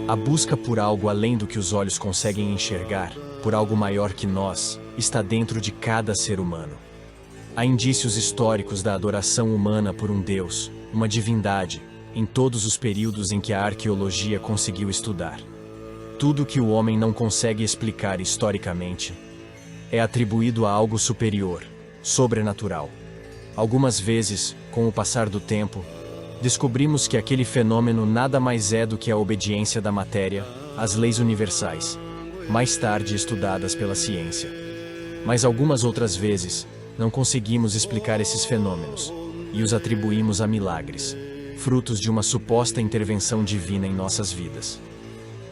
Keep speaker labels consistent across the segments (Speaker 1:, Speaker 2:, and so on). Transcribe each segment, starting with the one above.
Speaker 1: A busca por algo além do que os olhos conseguem enxergar, por algo maior que nós, está dentro de cada ser humano. Há indícios históricos da adoração humana por um Deus, uma divindade, em todos os períodos em que a arqueologia conseguiu estudar. Tudo que o homem não consegue explicar historicamente é atribuído a algo superior, sobrenatural. Algumas vezes, com o passar do tempo, descobrimos que aquele fenômeno nada mais é do que a obediência da matéria às leis universais, mais tarde estudadas pela ciência. Mas algumas outras vezes, não conseguimos explicar esses fenômenos e os atribuímos a milagres, frutos de uma suposta intervenção divina em nossas vidas.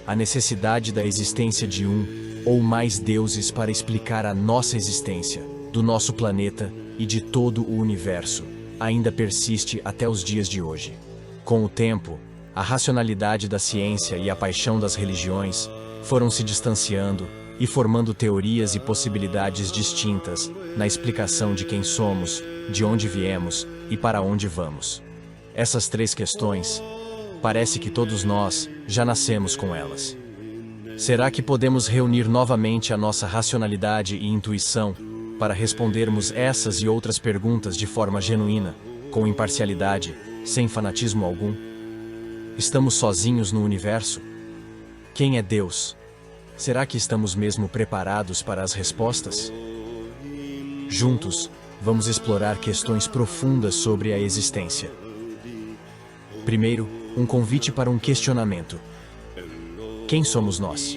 Speaker 1: A necessidade da existência de um ou mais deuses para explicar a nossa existência, do nosso planeta e de todo o universo, ainda persiste até os dias de hoje. Com o tempo, a racionalidade da ciência e a paixão das religiões foram se distanciando e formando teorias e possibilidades distintas na explicação de quem somos, de onde viemos e para onde vamos. Essas três questões, parece que todos nós já nascemos com elas. Será que podemos reunir novamente a nossa racionalidade e intuição para respondermos essas e outras perguntas de forma genuína, com imparcialidade, sem fanatismo algum? Estamos sozinhos no universo? Quem é Deus? Será que estamos mesmo preparados para as respostas? Juntos, vamos explorar questões profundas sobre a existência. Primeiro, um convite para um questionamento. Quem somos nós?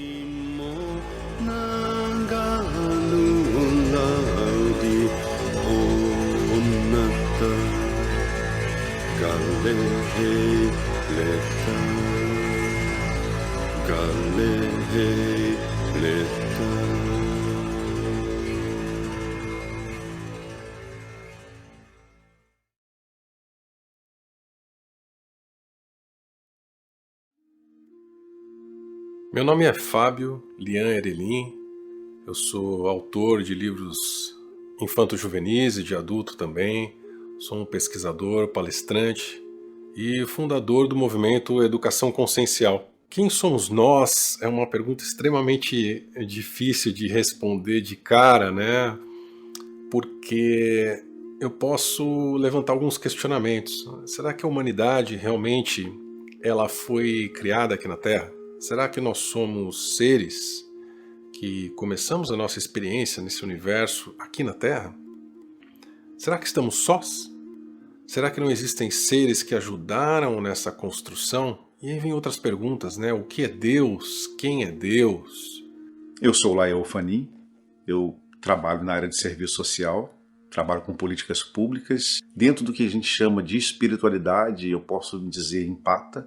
Speaker 2: Meu nome é Fábio Lian Erelin, eu sou autor de livros infanto-juvenis e de adulto também, sou um pesquisador, palestrante e fundador do movimento Educação Consciencial. Quem somos nós é uma pergunta extremamente difícil de responder de cara, né? Porque eu posso levantar alguns questionamentos. Será que a humanidade realmente ela foi criada aqui na Terra? Será que nós somos seres que começamos a nossa experiência nesse universo aqui na Terra? Será que estamos sós? Será que não existem seres que ajudaram nessa construção? E aí vem outras perguntas, né? O que é Deus? Quem é Deus?
Speaker 3: Eu sou Lael Fani, eu trabalho na área de serviço social, trabalho com políticas públicas. Dentro do que a gente chama de espiritualidade, eu posso dizer empata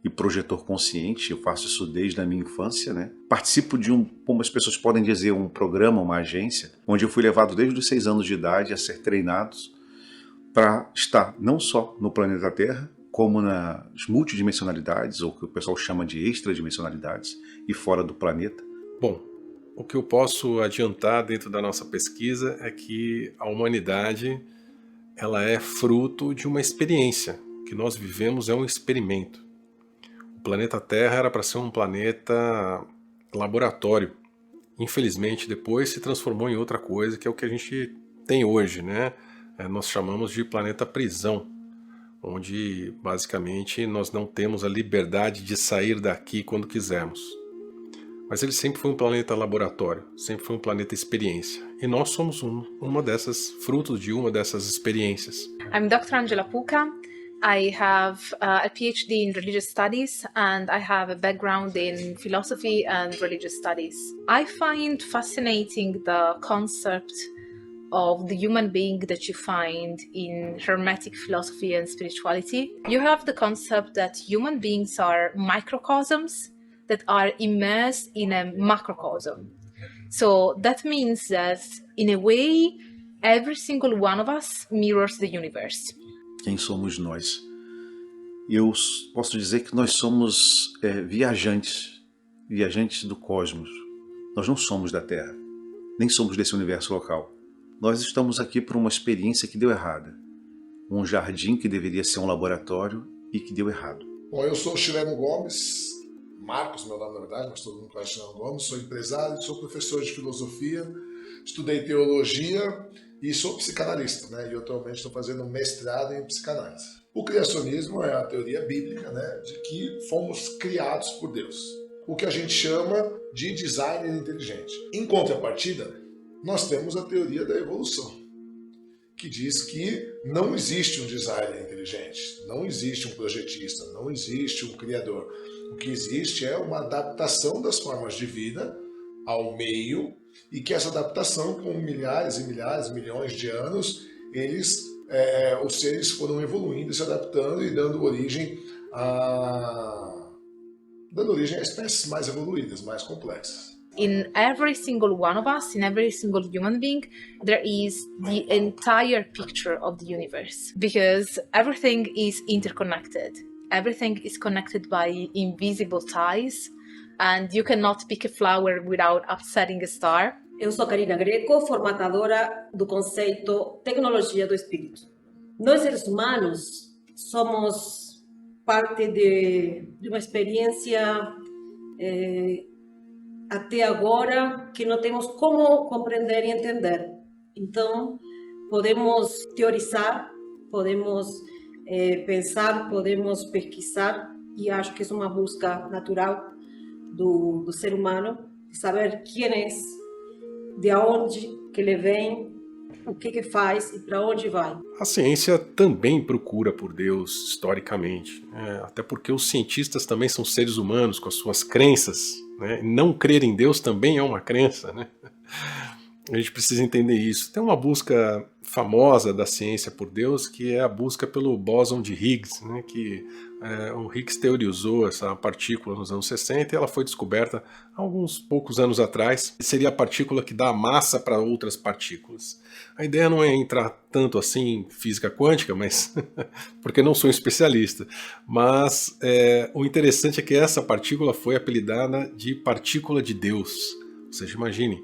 Speaker 3: e projetor consciente, eu faço isso desde a minha infância, né? Participo de como as pessoas podem dizer, um programa, uma agência, onde eu fui levado desde os 6 anos de idade a ser treinado para estar não só no planeta Terra, como nas multidimensionalidades, ou que o pessoal chama de extradimensionalidades, e fora do planeta.
Speaker 2: Bom, o que eu posso adiantar dentro da nossa pesquisa é que a humanidade ela é fruto de uma experiência. O que nós vivemos é um experimento. O planeta Terra era para ser um planeta laboratório. Infelizmente, depois se transformou em outra coisa, que é o que a gente tem hoje, né? Nós chamamos de planeta prisão, onde basicamente nós não temos a liberdade de sair daqui quando quisermos. Mas ele sempre foi um planeta laboratório, sempre foi um planeta experiência. E nós somos uma dessas, frutos de uma dessas experiências.
Speaker 4: I'm Dr. Angela Puca. I have a PhD in religious studies and I have a background in philosophy and religious studies. I find fascinating the concept of the human being that you find in Hermetic philosophy and spirituality. You have the concept that human beings are microcosms that are immersed in a macrocosm. So that means that, in a way, every single one of us mirrors the universe.
Speaker 3: Quem somos nós? Eu posso dizer que nós somos viajantes do cosmos. Nós não somos da Terra, nem somos desse universo local. Nós estamos aqui por uma experiência que deu errada. Um jardim que deveria ser um laboratório e que deu errado.
Speaker 5: Bom, eu sou Chileno Gomes, Marcos, meu nome na verdade, mas todo mundo conhece Chileno Gomes, sou empresário, sou professor de filosofia, estudei teologia e sou psicanalista, né? E atualmente estou fazendo um mestrado em psicanálise. O criacionismo é a teoria bíblica, né, de que fomos criados por Deus, o que a gente chama de designer inteligente. Em contrapartida, nós temos a teoria da evolução, que diz que não existe um designer inteligente, não existe um projetista, não existe um criador. O que existe é uma adaptação das formas de vida ao meio, e que essa adaptação, com milhares e milhares, milhões de anos, os seres foram evoluindo, se adaptando e dando origem a espécies mais evoluídas, mais complexas.
Speaker 4: In every single one of us, in every single human being, there is the entire picture of the universe, because everything is interconnected. Everything is connected by invisible ties, and you cannot pick a flower without upsetting a star.
Speaker 6: Eu sou Karina Greco, formatadora do conceito Tecnologia do Espírito. Nós, seres humanos, somos parte de uma experiência até agora que não temos como compreender e entender. Então, podemos teorizar, podemos pensar, podemos pesquisar, e acho que é uma busca natural do ser humano, de saber quem é, de onde que ele vem, o que faz e para onde vai.
Speaker 2: A ciência também procura por Deus historicamente, até porque os cientistas também são seres humanos com as suas crenças, né? Não crer em Deus também é uma crença, né? A gente precisa entender isso. Tem uma busca famosa da ciência por Deus, que é a busca pelo bóson de Higgs, né? Que o Higgs teorizou essa partícula nos anos 60 e ela foi descoberta há alguns poucos anos atrás. Seria a partícula que dá massa para outras partículas. A ideia não é entrar tanto assim em física quântica, mas porque não sou um especialista. Mas o interessante é que essa partícula foi apelidada de partícula de Deus. Ou seja, imagine,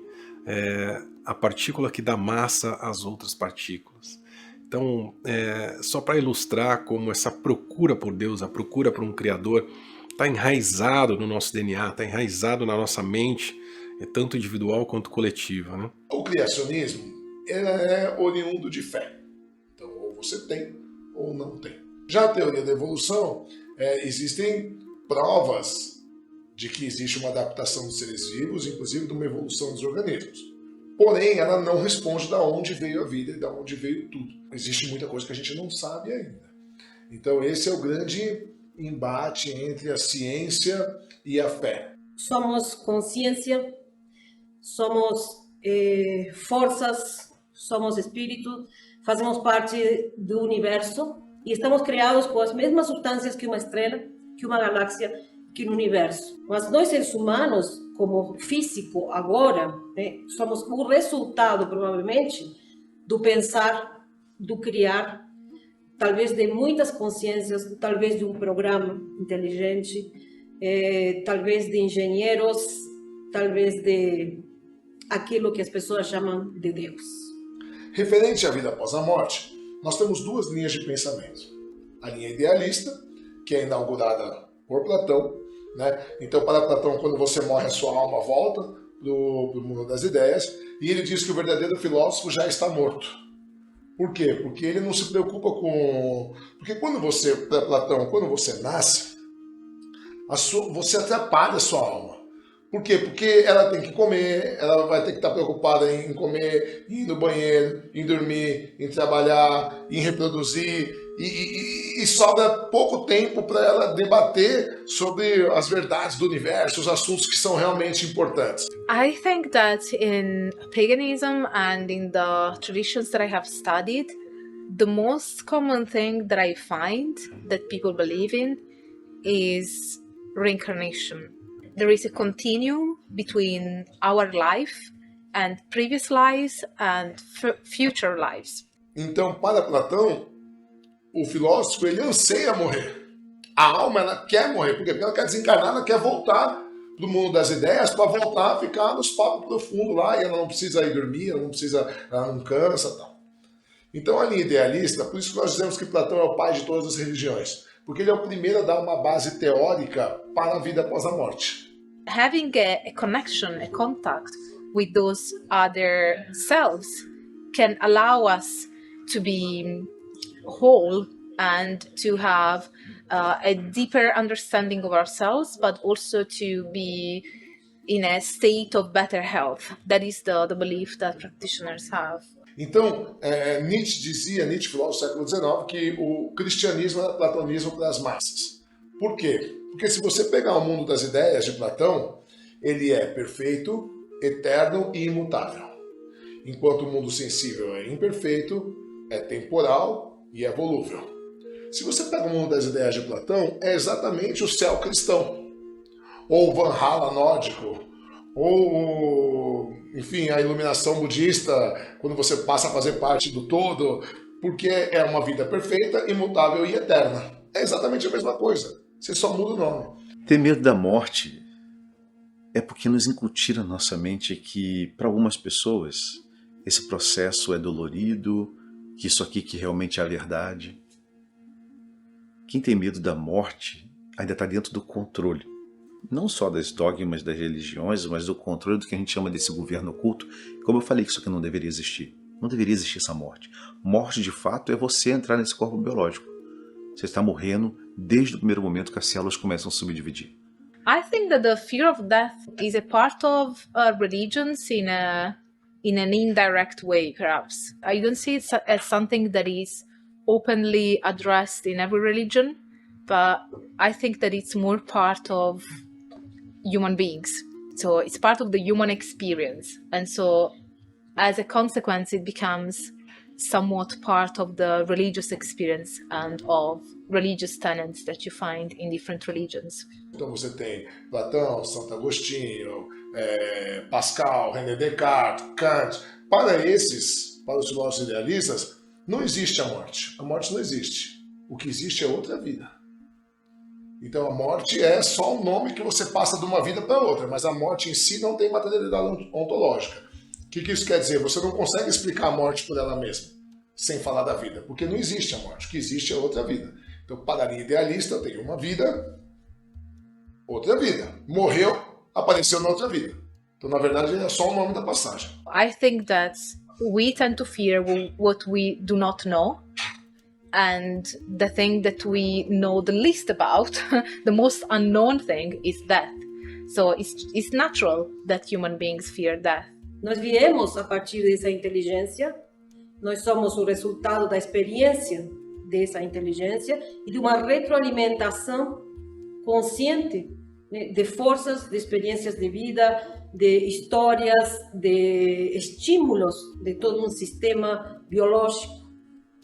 Speaker 2: a partícula que dá massa às outras partículas. Então, só para ilustrar como essa procura por Deus, a procura por um Criador, está enraizado no nosso DNA, está enraizado na nossa mente, tanto individual quanto coletiva, né?
Speaker 5: O criacionismo é oriundo de fé. Então, ou você tem ou não tem. Já a teoria da evolução, existem provas de que existe uma adaptação dos seres vivos, inclusive de uma evolução dos organismos. Porém, ela não responde de onde veio a vida e de onde veio tudo. Existe muita coisa que a gente não sabe ainda. Então, esse é o grande embate entre a ciência e a fé.
Speaker 6: Somos consciência, somos forças, somos espírito, fazemos parte do universo e estamos criados com as mesmas substâncias que uma estrela, que uma galáxia, que no universo. Mas nós, seres humanos, como físico agora, né, somos o resultado, provavelmente, do pensar, do criar, talvez de muitas consciências, talvez de um programa inteligente, talvez de engenheiros, talvez de aquilo que as pessoas chamam de Deus.
Speaker 5: Referente à vida após a morte, nós temos duas linhas de pensamento. A linha idealista, que é inaugurada por Platão, né? Então, para Platão, quando você morre, a sua alma volta para o mundo das ideias, e ele diz que o verdadeiro filósofo já está morto. Por quê? Porque ele não se preocupa com... Porque para Platão, quando você nasce, você atrapalha a sua alma. Por quê? Porque ela tem que comer, ela vai ter que estar preocupada em comer, em ir no banheiro, em dormir, em trabalhar, em reproduzir, e sobra pouco tempo para ela debater sobre as verdades do universo, os assuntos que são realmente importantes.
Speaker 4: I think that in paganism and in the traditions that I have studied, the most common thing that I find that people believe in is reincarnation. There is a continuum between our life and previous lives and future lives.
Speaker 5: Então, para Platão, o filósofo, ele anseia morrer. A alma, ela quer morrer. Por quê? Porque ela quer desencarnar, ela quer voltar para o mundo das ideias, para voltar a ficar nos papos profundos lá, e ela não precisa ir dormir, ela não cansa e tal. Então, a linha idealista, por isso que nós dizemos que Platão é o pai de todas as religiões. porque ele é o primeiro a dar uma base teórica para a vida após a morte.
Speaker 4: Having a connection, a contact with those other selves can allow us to be whole and to have a deeper understanding of ourselves, but also to be in a state of better health. That is the belief that practitioners have.
Speaker 5: Então, Nietzsche, filósofo do século XIX, que o cristianismo era platonismo para as massas. Por quê? Porque se você pegar o mundo das ideias de Platão, ele é perfeito, eterno e imutável. Enquanto o mundo sensível é imperfeito, é temporal e é volúvel. Se você pega o mundo das ideias de Platão, é exatamente o céu cristão, ou o Valhalla nórdico, ou, enfim, a iluminação budista, quando você passa a fazer parte do todo, porque é uma vida perfeita, imutável e eterna. É exatamente a mesma coisa, você só muda o nome.
Speaker 3: Ter medo da morte é porque nos incutiram na nossa mente que, para algumas pessoas, esse processo é dolorido, que isso aqui que realmente é a verdade. Quem tem medo da morte ainda está dentro do controle. Não só das dogmas das religiões, mas do controle do que a gente chama desse governo oculto. Como eu falei que isso aqui não deveria existir. Não deveria existir essa morte. Morte, de fato, é você entrar nesse corpo biológico. Você está morrendo desde o primeiro momento que as células começam a subdividir.
Speaker 4: I think that the fear of death is a part of religions in an indirect way, perhaps. I don't see it as something that is openly addressed in every religion, but I think that it's more part of human beings. So it's part of the human experience. And so as a consequence, it becomes somewhat part of the religious experience and of religious tenets that you find in different religions.
Speaker 5: Então você tem Platão, Santo Agostinho, Pascal, René Descartes, Kant. Para os filósofos idealistas, não existe a morte. A morte não existe. O que existe é outra vida. Então a morte é só um nome que você passa de uma vida para outra, mas a morte em si não tem materialidade ontológica. O que isso quer dizer? Você não consegue explicar a morte por ela mesma, sem falar da vida, porque não existe a morte. O que existe é outra vida. Então, para a linha idealista, tem uma vida, outra vida. Morreu, apareceu na outra vida. Então, na verdade, é só o nome da passagem.
Speaker 4: I think that we tend to fear what we do not know. And the thing that we know the least about, the most unknown thing, is death. So it's natural that human beings fear death.
Speaker 6: Nós viemos a partir dessa inteligência, nós somos o resultado da experiência dessa inteligência e de uma retroalimentação consciente, né, de forças, de experiências de vida, de histórias, de estímulos de todo um sistema biológico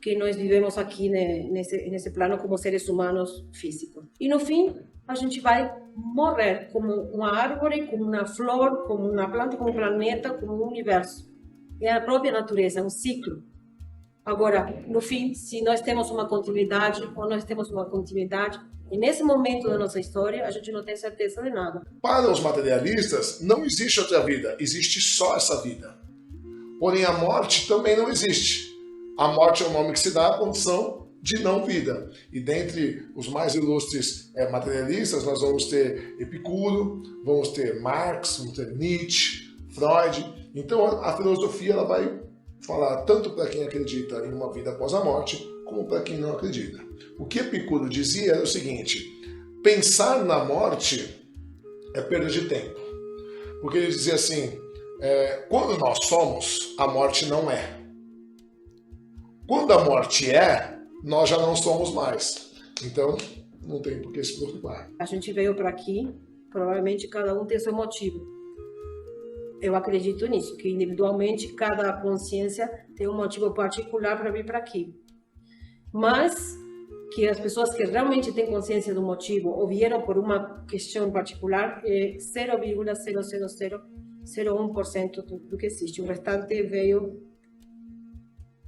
Speaker 6: que nós vivemos aqui nesse plano como seres humanos físicos. E no fim, a gente vai morrer como uma árvore, como uma flor, como uma planta, como um planeta, como um universo. É a própria natureza, é um ciclo. Agora, no fim, se nós temos uma continuidade ou nós temos uma continuidade, e nesse momento da nossa história, a gente não tem certeza de nada.
Speaker 5: Para os materialistas, não existe outra vida, existe só essa vida. Porém, a morte também não existe. A morte é o nome que se dá à condição de não vida. E dentre os mais ilustres materialistas, nós vamos ter Epicuro, vamos ter Marx, vamos ter Nietzsche, Freud. Então a filosofia ela vai falar tanto para quem acredita em uma vida após a morte, como para quem não acredita. O que Epicuro dizia era o seguinte: pensar na morte é perda de tempo. Porque ele dizia assim, quando nós somos, a morte não é. Quando a morte é, nós já não somos mais. Então, não tem por que se preocupar.
Speaker 6: A gente veio para aqui, provavelmente cada um tem seu motivo. Eu acredito nisso, que individualmente cada consciência tem um motivo particular para vir para aqui. Mas que as pessoas que realmente têm consciência do motivo ou vieram por uma questão particular é 0,00001% do que existe. O restante veio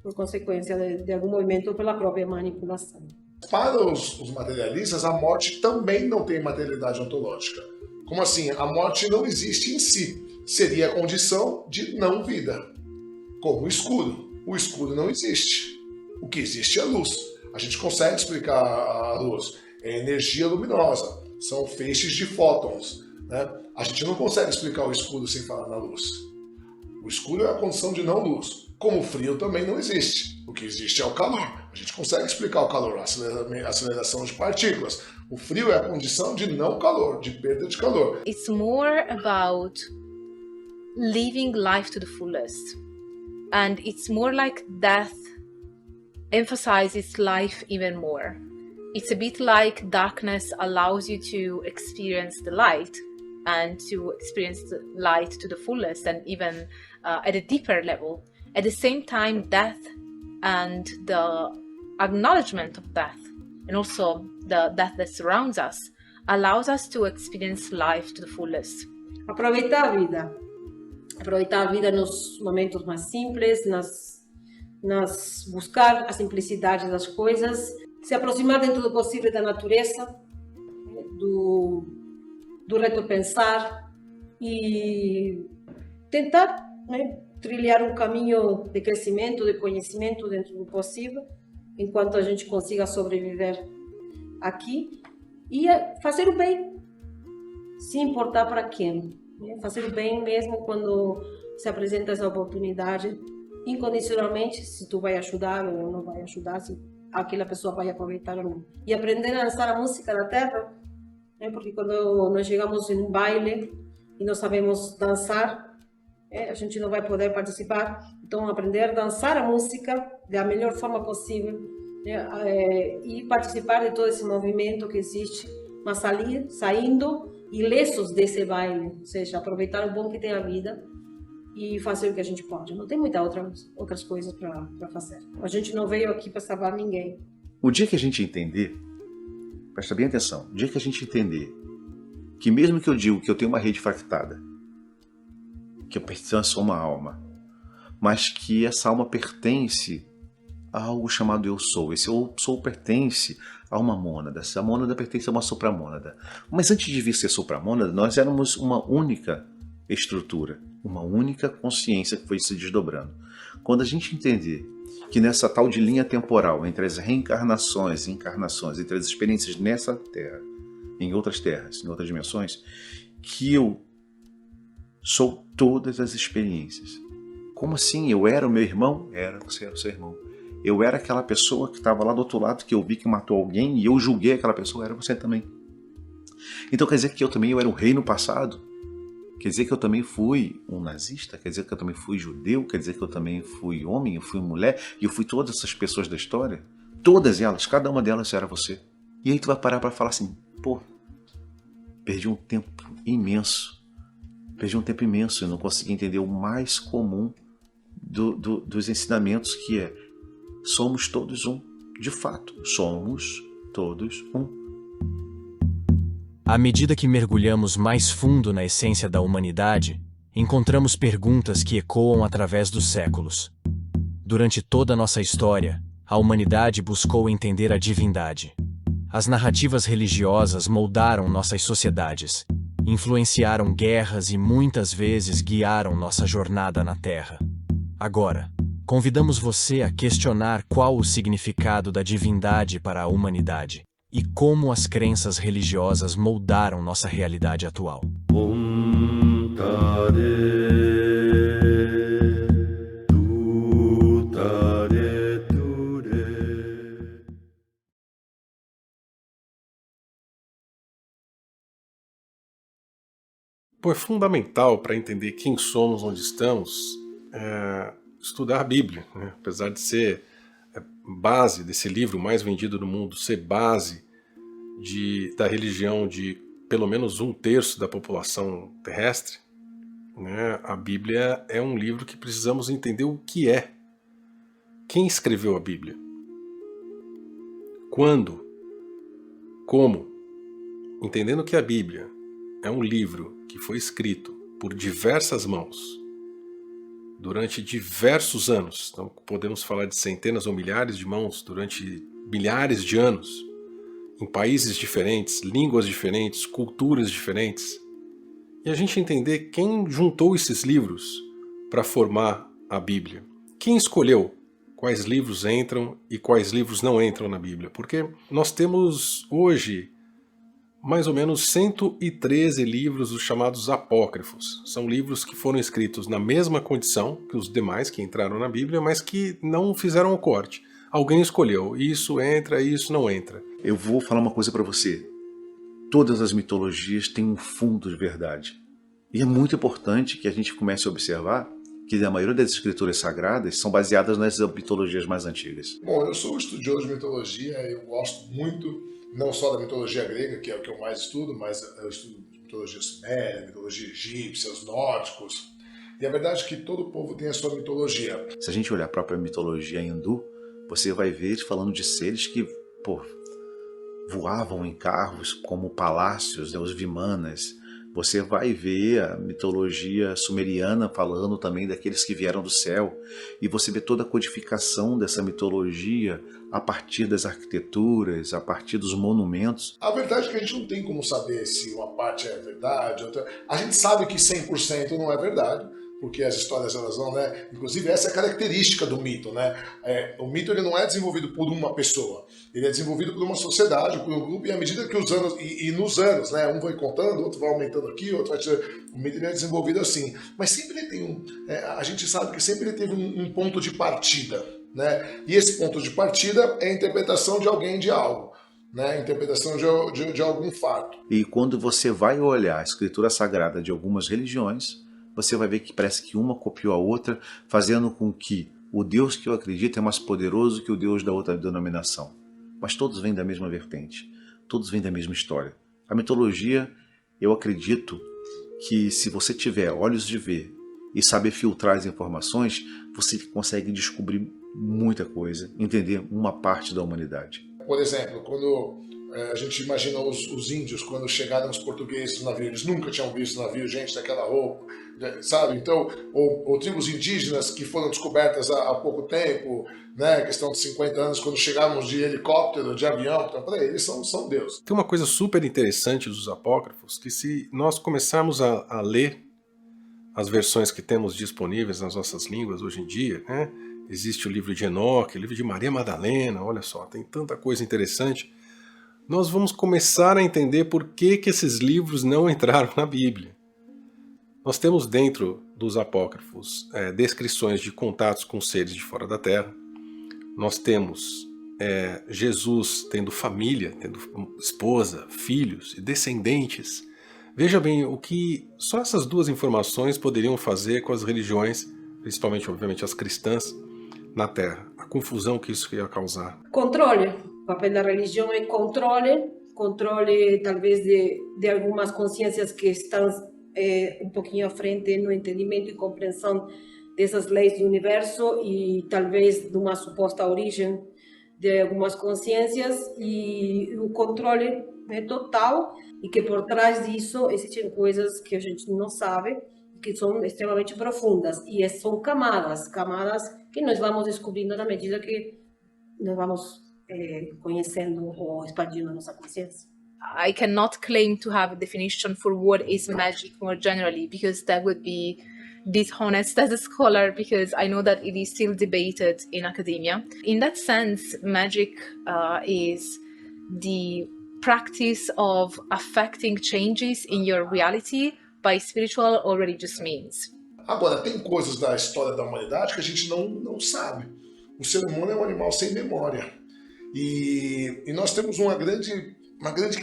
Speaker 6: por consequência de algum movimento ou pela própria manipulação.
Speaker 5: Para os materialistas, a morte também não tem materialidade ontológica. Como assim? A morte não existe em si. Seria a condição de não vida. Como o escuro. O escuro não existe. O que existe é a luz. A gente consegue explicar a luz. É energia luminosa, são feixes de fótons, né? A gente não consegue explicar o escuro sem falar na luz. O escuro é a condição de não luz. Como o frio também não existe. O que existe é o calor. A gente consegue explicar o calor, a aceleração de partículas. O frio é a condição de não calor, de perda de calor.
Speaker 4: It's more about living life to the fullest. And it's more like death emphasizes life even more. It's a bit like darkness allows you to experience the light and to experience the light to the fullest and even at a deeper level. At the same time, death and the acknowledgement of death and also the death that surrounds us allows us to experience life to the fullest.
Speaker 6: Aproveitar a vida. Aproveitar a vida nos momentos mais simples, buscar a simplicidade das coisas, se aproximar dentro do possível da natureza, do retropensar e tentar, né, trilhar um caminho de crescimento, de conhecimento dentro do possível, enquanto a gente consiga sobreviver aqui e fazer o bem, se importar para quem, né? Fazer o bem mesmo quando se apresenta essa oportunidade, incondicionalmente, se tu vai ajudar ou não vai ajudar, se aquela pessoa vai aproveitar ou não. E aprender a dançar a música da terra, né? Porque quando nós chegamos em um baile e não sabemos dançar, a gente não vai poder participar. Então, aprender a dançar a música da melhor forma possível, né? E participar de todo esse movimento que existe, mas saindo ilesos desse baile, ou seja, aproveitar o bom que tem a vida e fazer o que a gente pode. Não tem muitas outras coisas para fazer. A gente não veio aqui para salvar ninguém.
Speaker 3: O dia que a gente entender, presta bem atenção, o dia que a gente entender que mesmo que eu digo que eu tenho uma rede fractada, que eu pertenço a uma alma, mas que essa alma pertence a algo chamado eu sou. Esse eu sou pertence a uma mônada, essa mônada pertence a uma supramônada. Mas antes de vir ser supramônada, nós éramos uma única estrutura, uma única consciência que foi se desdobrando. Quando a gente entender que nessa tal de linha temporal, entre as reencarnações e encarnações, entre as experiências nessa terra, em outras terras, em outras dimensões, que eu sou todas as experiências. Como assim? Eu era o meu irmão? Era, você era o seu irmão. Eu era aquela pessoa que estava lá do outro lado, que eu vi que matou alguém, e eu julguei aquela pessoa, era você também. Então quer dizer que eu era o rei no passado? Quer dizer que eu também fui um nazista? Quer dizer que eu também fui judeu? Quer dizer que eu também fui homem? Eu fui mulher? E eu fui todas essas pessoas da história? Todas elas, cada uma delas era você. E aí tu vai parar para falar assim, pô, perdi um tempo imenso. Perdi um tempo imenso e não consegui entender o mais comum dos ensinamentos, que é: somos todos um. De fato, somos todos um.
Speaker 1: À medida que mergulhamos mais fundo na essência da humanidade, encontramos perguntas que ecoam através dos séculos. Durante toda a nossa história, a humanidade buscou entender a divindade. As narrativas religiosas moldaram nossas sociedades, influenciaram guerras e muitas vezes guiaram nossa jornada na Terra. Agora, convidamos você a questionar qual o significado da divindade para a humanidade e como as crenças religiosas moldaram nossa realidade atual.
Speaker 2: Pô, é fundamental para entender quem somos, onde estamos, estudar a Bíblia, né? Apesar de ser base desse livro mais vendido no mundo, ser base da religião de pelo menos 1/3 da população terrestre, né? A Bíblia é um livro que precisamos entender o que é. Quem escreveu a Bíblia? Quando? Como? Entendendo que a Bíblia é um livro que foi escrito por diversas mãos durante diversos anos, então podemos falar de centenas ou milhares de mãos durante milhares de anos, em países diferentes, línguas diferentes, culturas diferentes, e a gente entender quem juntou esses livros para formar a Bíblia, quem escolheu quais livros entram e quais livros não entram na Bíblia. Porque nós temos hoje mais ou menos 113 livros, os chamados apócrifos. São livros que foram escritos na mesma condição que os demais que entraram na Bíblia, mas que não fizeram o corte. Alguém escolheu, isso entra, isso não entra.
Speaker 3: Eu vou falar uma coisa para você. Todas as mitologias têm um fundo de verdade. E é muito importante que a gente comece a observar que a maioria das escrituras sagradas são baseadas nas mitologias mais antigas.
Speaker 5: Bom, eu sou estudioso de mitologia, eu gosto muito, não só da mitologia grega, que é o que eu mais estudo, mas eu estudo mitologia suméria, mitologia egípcia, os nórdicos. E a verdade é que todo povo tem a sua mitologia.
Speaker 3: Se a gente olhar a própria mitologia hindu, você vai ver falando de seres que, voavam em carros como palácios, os Vimanas. Você vai ver a mitologia sumeriana falando também daqueles que vieram do céu. E você vê toda a codificação dessa mitologia a partir das arquiteturas, a partir dos monumentos.
Speaker 5: A verdade é que a gente não tem como saber se uma parte é verdade, outra... A gente sabe que 100% não é verdade, porque as histórias elas vão, né? Inclusive essa é a característica do mito, né? O mito ele não é desenvolvido por uma pessoa, ele é desenvolvido por uma sociedade, por um grupo, e à medida que os anos, e nos anos, né? Um vai contando, outro vai aumentando aqui, outro vai... O mito ele é desenvolvido assim, mas sempre ele tem a gente sabe que sempre ele teve um ponto de partida, né? E esse ponto de partida é a interpretação de alguém de algo. Né, interpretação de algum fato.
Speaker 3: E quando você vai olhar a escritura sagrada de algumas religiões, você vai ver que parece que uma copiou a outra, fazendo com que o Deus que eu acredito é mais poderoso que o Deus da outra denominação. Mas todos vêm da mesma vertente, todos vêm da mesma história. A mitologia, eu acredito que se você tiver olhos de ver e saber filtrar as informações, você consegue descobrir muita coisa, entender uma parte da humanidade.
Speaker 5: Por exemplo, quando a gente imagina os índios, quando chegaram os portugueses no navio, eles nunca tinham visto navio, gente daquela roupa, sabe? Então, ou tribos indígenas que foram descobertas há pouco tempo, né? Questão de 50 anos, quando chegávamos de helicóptero, de avião, então, para eles são Deus.
Speaker 2: Tem uma coisa super interessante dos apócrifos, que se nós começarmos a ler as versões que temos disponíveis nas nossas línguas hoje em dia, né? Existe o livro de Enoque, o livro de Maria Madalena, olha só, tem tanta coisa interessante. Nós vamos começar a entender por que esses livros não entraram na Bíblia. Nós temos dentro dos apócrifos descrições de contatos com seres de fora da Terra. Nós temos Jesus tendo família, tendo esposa, filhos e descendentes. Veja bem o que só essas duas informações poderiam fazer com as religiões, principalmente, obviamente, as cristãs, na Terra. A confusão que isso ia causar.
Speaker 6: Controle. O papel da religião é controle talvez de algumas consciências que estão um pouquinho à frente no entendimento e compreensão dessas leis do universo e talvez de uma suposta origem de algumas consciências, e o controle é total, e que por trás disso existem coisas que a gente não sabe, que são extremamente profundas, e são camadas que nós vamos descobrindo na medida que nós vamos conhecendo ou expandindo a nossa consciência.
Speaker 4: I cannot claim to have a definition for what is magic more generally, because that would be dishonest as a scholar, because I know that it is still debated in academia. In that sense, magic is the practice of affecting changes in your reality by spiritual or religious means.
Speaker 5: Agora, tem coisas da história da humanidade que a gente não sabe. O ser humano é um animal sem memória. E nós temos uma grande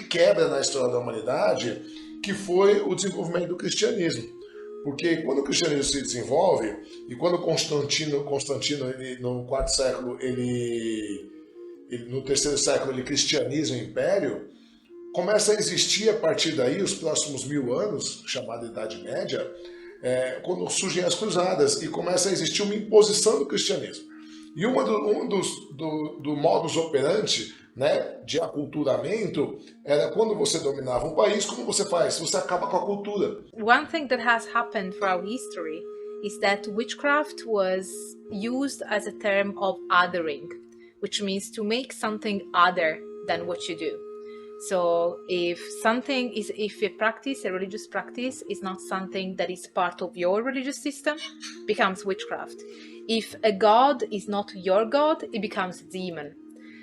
Speaker 5: quebra na história da humanidade, que foi o desenvolvimento do cristianismo. Porque quando o cristianismo se desenvolve, e quando Constantino ele, no quarto século, no terceiro século, ele cristianiza o império, começa a existir a partir daí, os próximos 1000 anos, chamada Idade Média, quando surgem as cruzadas, e começa a existir uma imposição do cristianismo. E um dos modus operandi, né, de aculturamento era quando você dominava um país, como você faz? Você acaba com a cultura.
Speaker 4: One thing that has happened throughout history is that witchcraft was used as a term of othering, which means to make something other than what you do. So if a religious practice is not something that is part of your religious system, becomes witchcraft. if a god is not your god, it becomes a demon.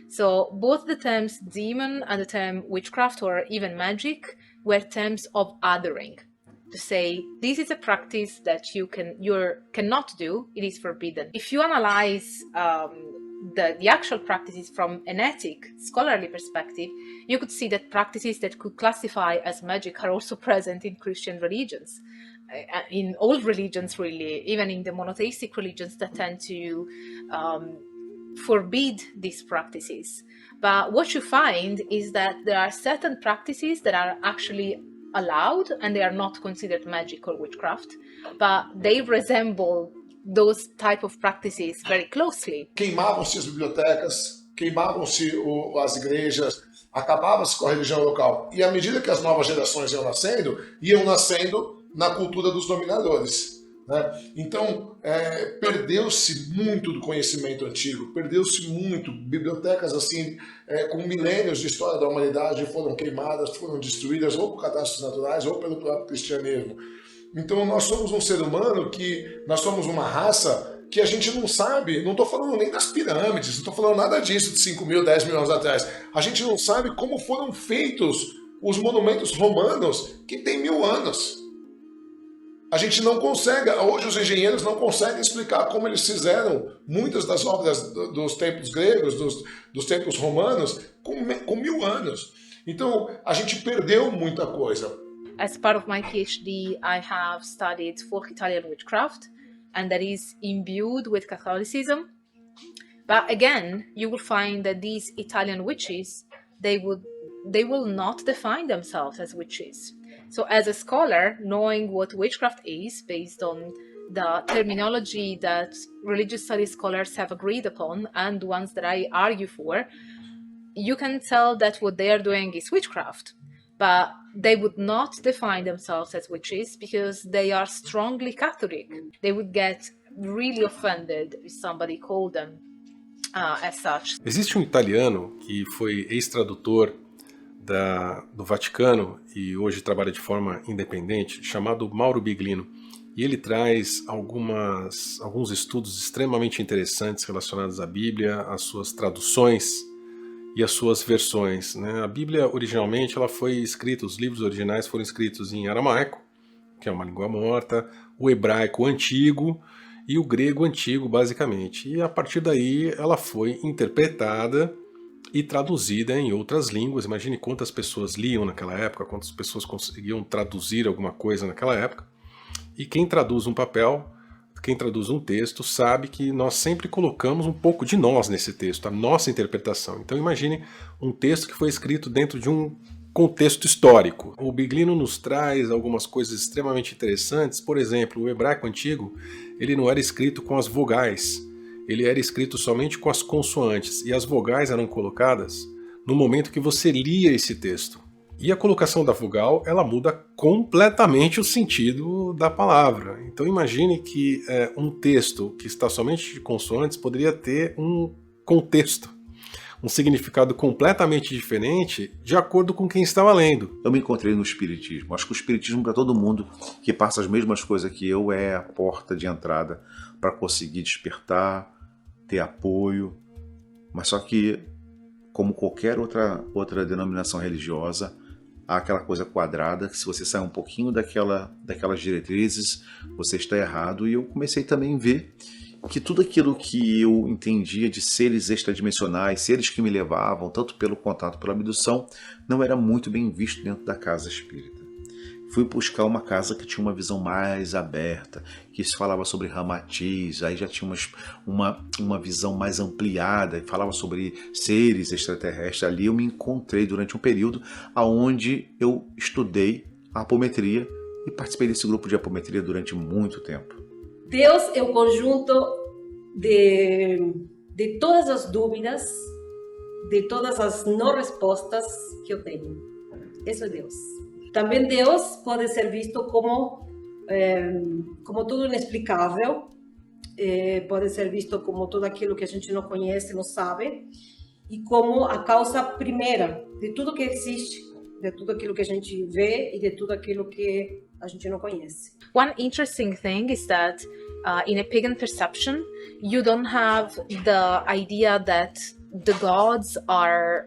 Speaker 4: So both the terms demon and the term witchcraft or even magic were terms of othering, to say this is a practice that you cannot do, it is forbidden. If you analyze the actual practices from an ethic, scholarly perspective, you could see that practices that could classify as magic are also present in Christian religions, in all religions really, even in the monotheistic religions that tend to forbid these practices. But what you find is that there are certain practices that are actually allowed and they are not considered magic or witchcraft, but they resemble those type of practices very closely.
Speaker 5: Queimavam-se as bibliotecas, queimavam-se as igrejas, acabava-se com a religião local. E à medida que as novas gerações iam nascendo na cultura dos dominadores. Né? Então, perdeu-se muito do conhecimento antigo, perdeu-se muito. Bibliotecas assim, com milênios de história da humanidade foram queimadas, foram destruídas ou por catástrofes naturais ou pelo próprio cristianismo. Então nós somos um ser humano nós somos uma raça que a gente não sabe, não estou falando nem das pirâmides, não estou falando nada disso de 5 mil, 10 mil anos atrás. A gente não sabe como foram feitos os monumentos romanos que têm 1000 anos. A gente não consegue, hoje os engenheiros não conseguem explicar como eles fizeram muitas das obras dos templos gregos, dos templos romanos, com 1000 anos. Então a gente perdeu muita coisa.
Speaker 4: As part of my PhD, I have studied folk Italian witchcraft, and that is imbued with Catholicism. But again, you will find that these Italian witches, they will not define themselves as witches. So as a scholar, knowing what witchcraft is based on the terminology that religious studies scholars have agreed upon and ones that I argue for, you can tell that what they are doing is witchcraft. But they would not define themselves as witches because they are strongly Catholic. They would get really offended if somebody called them as such.
Speaker 2: Existe um italiano que foi ex-tradutor do Vaticano e hoje trabalha de forma independente, chamado Mauro Biglino. E ele traz alguns estudos extremamente interessantes relacionados à Bíblia, às suas traduções e as suas versões. Né? A Bíblia, originalmente, ela foi escrita, os livros originais foram escritos em aramaico, que é uma língua morta, o hebraico antigo e o grego antigo, basicamente. E a partir daí ela foi interpretada e traduzida em outras línguas. Imagine quantas pessoas liam naquela época, quantas pessoas conseguiam traduzir alguma coisa naquela época. E quem traduz um papel, quem traduz um texto, sabe que nós sempre colocamos um pouco de nós nesse texto, a nossa interpretação. Então imagine um texto que foi escrito dentro de um contexto histórico. O Biglino nos traz algumas coisas extremamente interessantes. Por exemplo, o hebraico antigo, ele não era escrito com as vogais, ele era escrito somente com as consoantes, e as vogais eram colocadas no momento que você lia esse texto. E a colocação da vogal, ela muda completamente o sentido da palavra. Então imagine que um texto que está somente de consoantes poderia ter um contexto, um significado completamente diferente de acordo com quem estava lendo.
Speaker 3: Eu me encontrei no Espiritismo. Acho que o Espiritismo, para todo mundo que passa as mesmas coisas que eu, é a porta de entrada para conseguir despertar, ter apoio. Mas só que, como qualquer outra denominação religiosa, há aquela coisa quadrada, que se você sai um pouquinho daquelas diretrizes, você está errado. E eu comecei também a ver que tudo aquilo que eu entendia de seres extradimensionais, seres que me levavam, tanto pelo contato, pela abdução, não era muito bem visto dentro da casa espírita. Fui buscar uma casa que tinha uma visão mais aberta, que se falava sobre Ramatiz, aí já tinha uma visão mais ampliada, falava sobre seres extraterrestres. Ali eu me encontrei durante um período onde eu estudei a apometria e participei desse grupo de apometria durante muito tempo.
Speaker 6: Deus é o conjunto de todas as dúvidas, de todas as não respostas que eu tenho. Isso é Deus. Também Deus pode ser visto como tudo inexplicável, pode ser visto como tudo aquilo que a gente não conhece, não sabe, e como a causa primeira de tudo que existe, de tudo aquilo que a gente vê e de tudo aquilo que a gente não conhece.
Speaker 4: One interesting thing is that in a pagan perception, you don't have the idea that the gods are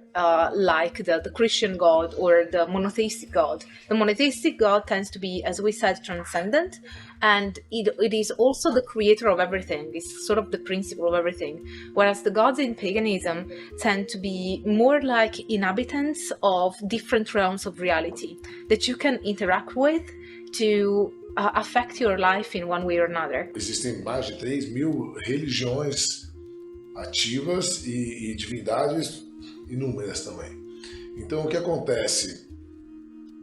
Speaker 4: like the Christian God or the monotheistic God. The monotheistic God tends to be, as we said, transcendent, and it is also the creator of everything. It's sort of the principle of everything. Whereas the gods in paganism tend to be more like inhabitants of different realms of reality that you can interact with to affect your life in one way or another.
Speaker 5: Existem mais de 3.000 religiões ativas e divindades inúmeras também. Então o que acontece?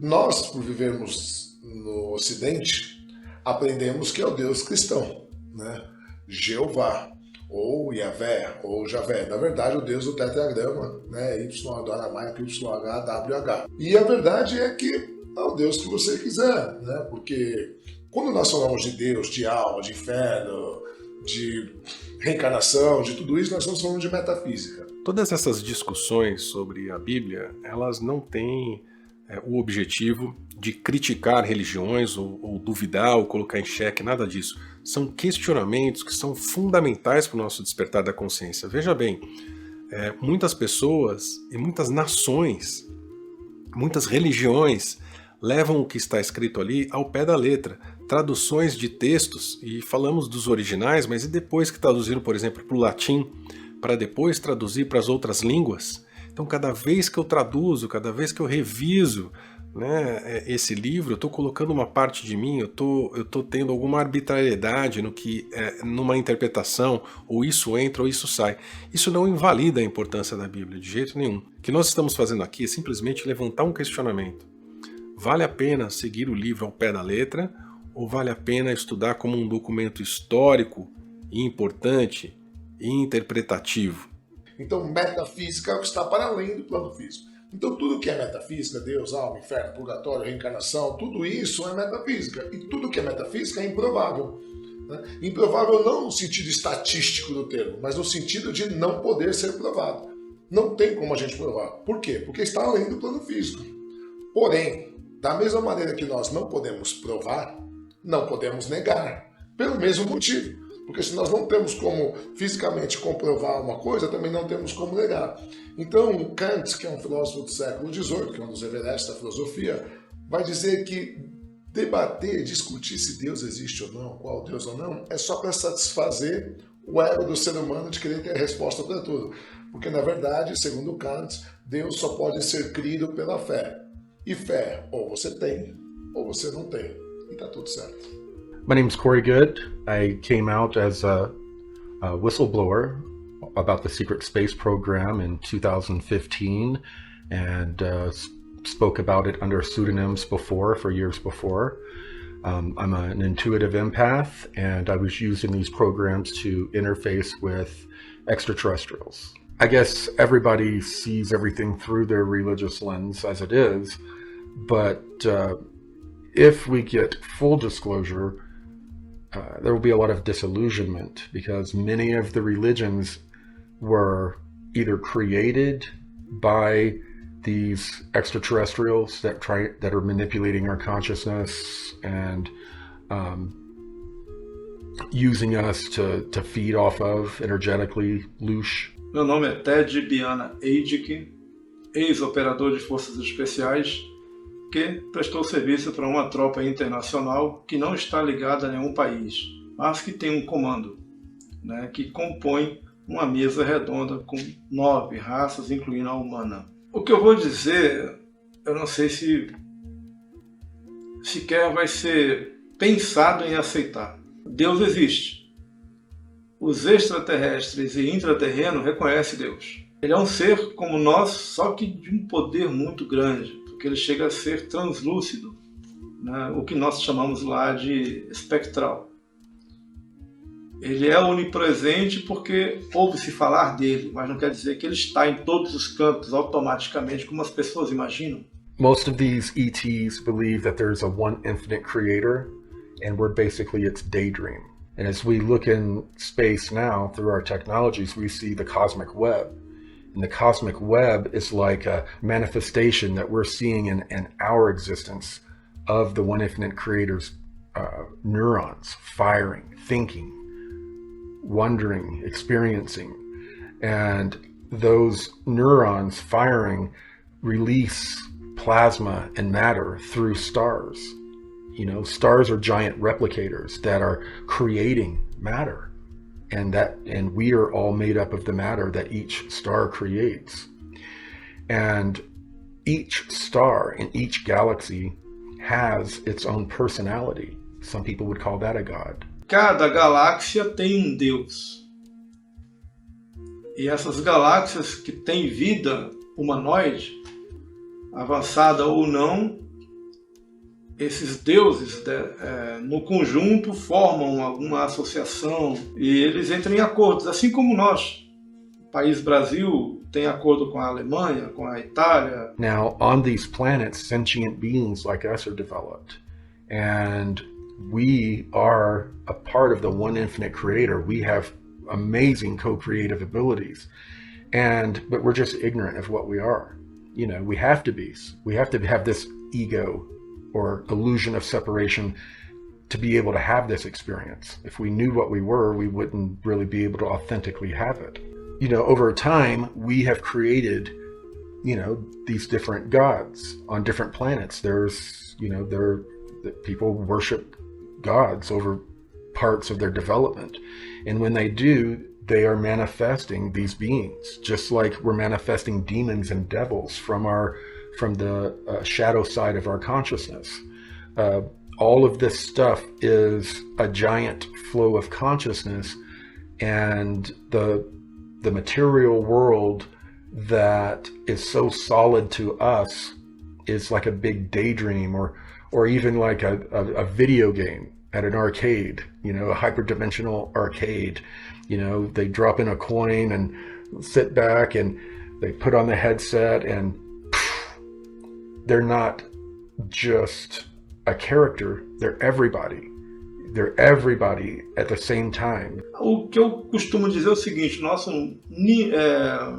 Speaker 5: Nós, por vivermos no Ocidente, aprendemos que é o Deus cristão, né? Jeová, ou Yahvé, ou Javé. Na verdade, o Deus do tetragrama, né? Y do aramaico, YHWH. E a verdade é que é o Deus que você quiser, né? Porque quando nós falamos de Deus, de alma, de inferno, de reencarnação, de tudo isso, nós estamos falando de metafísica.
Speaker 2: Todas essas discussões sobre a Bíblia, elas não têm o objetivo de criticar religiões ou duvidar ou colocar em xeque, nada disso. São questionamentos que são fundamentais para o nosso despertar da consciência. Veja bem, muitas pessoas e muitas nações, muitas religiões levam o que está escrito ali ao pé da letra. Traduções de textos, e falamos dos originais, mas e depois que traduziram, por exemplo, para o latim, para depois traduzir para as outras línguas? Então, cada vez que eu traduzo, cada vez que eu reviso, né, esse livro, eu estou colocando uma parte de mim, eu tô tendo alguma arbitrariedade no que, numa interpretação, ou isso entra ou isso sai. Isso não invalida a importância da Bíblia, de jeito nenhum. O que nós estamos fazendo aqui é simplesmente levantar um questionamento. Vale a pena seguir o livro ao pé da letra, ou vale a pena estudar como um documento histórico, importante e interpretativo?
Speaker 5: Então, metafísica é o que está para além do plano físico. Então, tudo que é metafísica, Deus, alma, inferno, purgatório, reencarnação, tudo isso é metafísica. E tudo que é metafísica é improvável. Né? Improvável não no sentido estatístico do termo, mas no sentido de não poder ser provado. Não tem como a gente provar. Por quê? Porque está além do plano físico. Porém, da mesma maneira que nós não podemos provar, não podemos negar, pelo mesmo motivo. Porque se nós não temos como fisicamente comprovar uma coisa, também não temos como negar. Então, Kant, que é um filósofo do século XVIII, que é um dos Everestes da filosofia, vai dizer que debater, discutir se Deus existe ou não, qual Deus ou não, é só para satisfazer o ego do ser humano de querer ter a resposta para tudo. Porque, na verdade, segundo Kant, Deus só pode ser crido pela fé. E fé, ou você tem, ou você não tem. E tá tudo certo.
Speaker 7: My name's Corey Good. I came out as a whistleblower about the secret space program in 2015 and spoke about it under pseudonyms before, for years before. I'm an intuitive empath, and I was using these programs to interface with extraterrestrials. I guess everybody sees everything through their religious lens as it is, but if we get full disclosure, there will be a lot of disillusionment because many of the religions were either created by these extraterrestrials that are manipulating our consciousness and using us to feed off of energetically, loosh.
Speaker 8: Meu nome é Ted Biana Eidik, ex-operador de forças especiais que prestou serviço para uma tropa internacional que não está ligada a nenhum país, mas que tem um comando, né, que compõe uma mesa redonda com 9 raças, incluindo a humana. O que eu vou dizer, eu não sei se sequer vai ser pensado em aceitar. Deus existe. Os extraterrestres e intraterrenos reconhecem Deus. Ele é um ser como nós, só que de um poder muito grande, porque ele chega a ser translúcido, né? O que nós chamamos lá de espectral. Ele é onipresente porque ouve-se falar dele, mas não quer dizer que ele está em todos os cantos automaticamente, como as pessoas imaginam.
Speaker 7: Most of these ETs believe that there's a one infinite creator, and we're basically its daydream. And as we look in space now through our technologies, we see the cosmic web. And the cosmic web is like a manifestation that we're seeing in our existence of the one infinite creator's neurons firing, thinking, wondering, experiencing. And those neurons firing release plasma and matter through stars. You know, stars are giant replicators that are creating matter. And we are all made up of the matter that each star creates. And each star in each galaxy has its own personality. Some people would call that a god.
Speaker 8: Cada galáxia tem Deus. E essas galáxias que têm vida humanoide, avançada ou não, esses deuses no conjunto formam alguma associação e eles entram em acordos, assim como nós. O país Brasil tem acordo com a Alemanha, com a Itália.
Speaker 7: Now, on these planets, sentient beings like us are developed. And we are a part of the one infinite creator. We have amazing co-creative abilities. But we're just ignorant of what we are. You know, we have to be. We have to have this ego or illusion of separation to be able to have this experience. If we knew what we were, we wouldn't really be able to authentically have it. You know, over time, we have created, you know, these different gods on different planets. There's, you know, people worship gods over parts of their development. And when they do, they are manifesting these beings, just like we're manifesting demons and devils from the shadow side of our consciousness. All of this stuff is a giant flow of consciousness, and the material world that is so solid to us is like a big daydream, or even like a video game at an arcade, you know, a hyperdimensional arcade. You know, they drop in a coin and sit back and they put on the headset, and they're not just a character, they're everybody. They're everybody at the same time.
Speaker 8: O que eu costumo dizer é o seguinte: nosso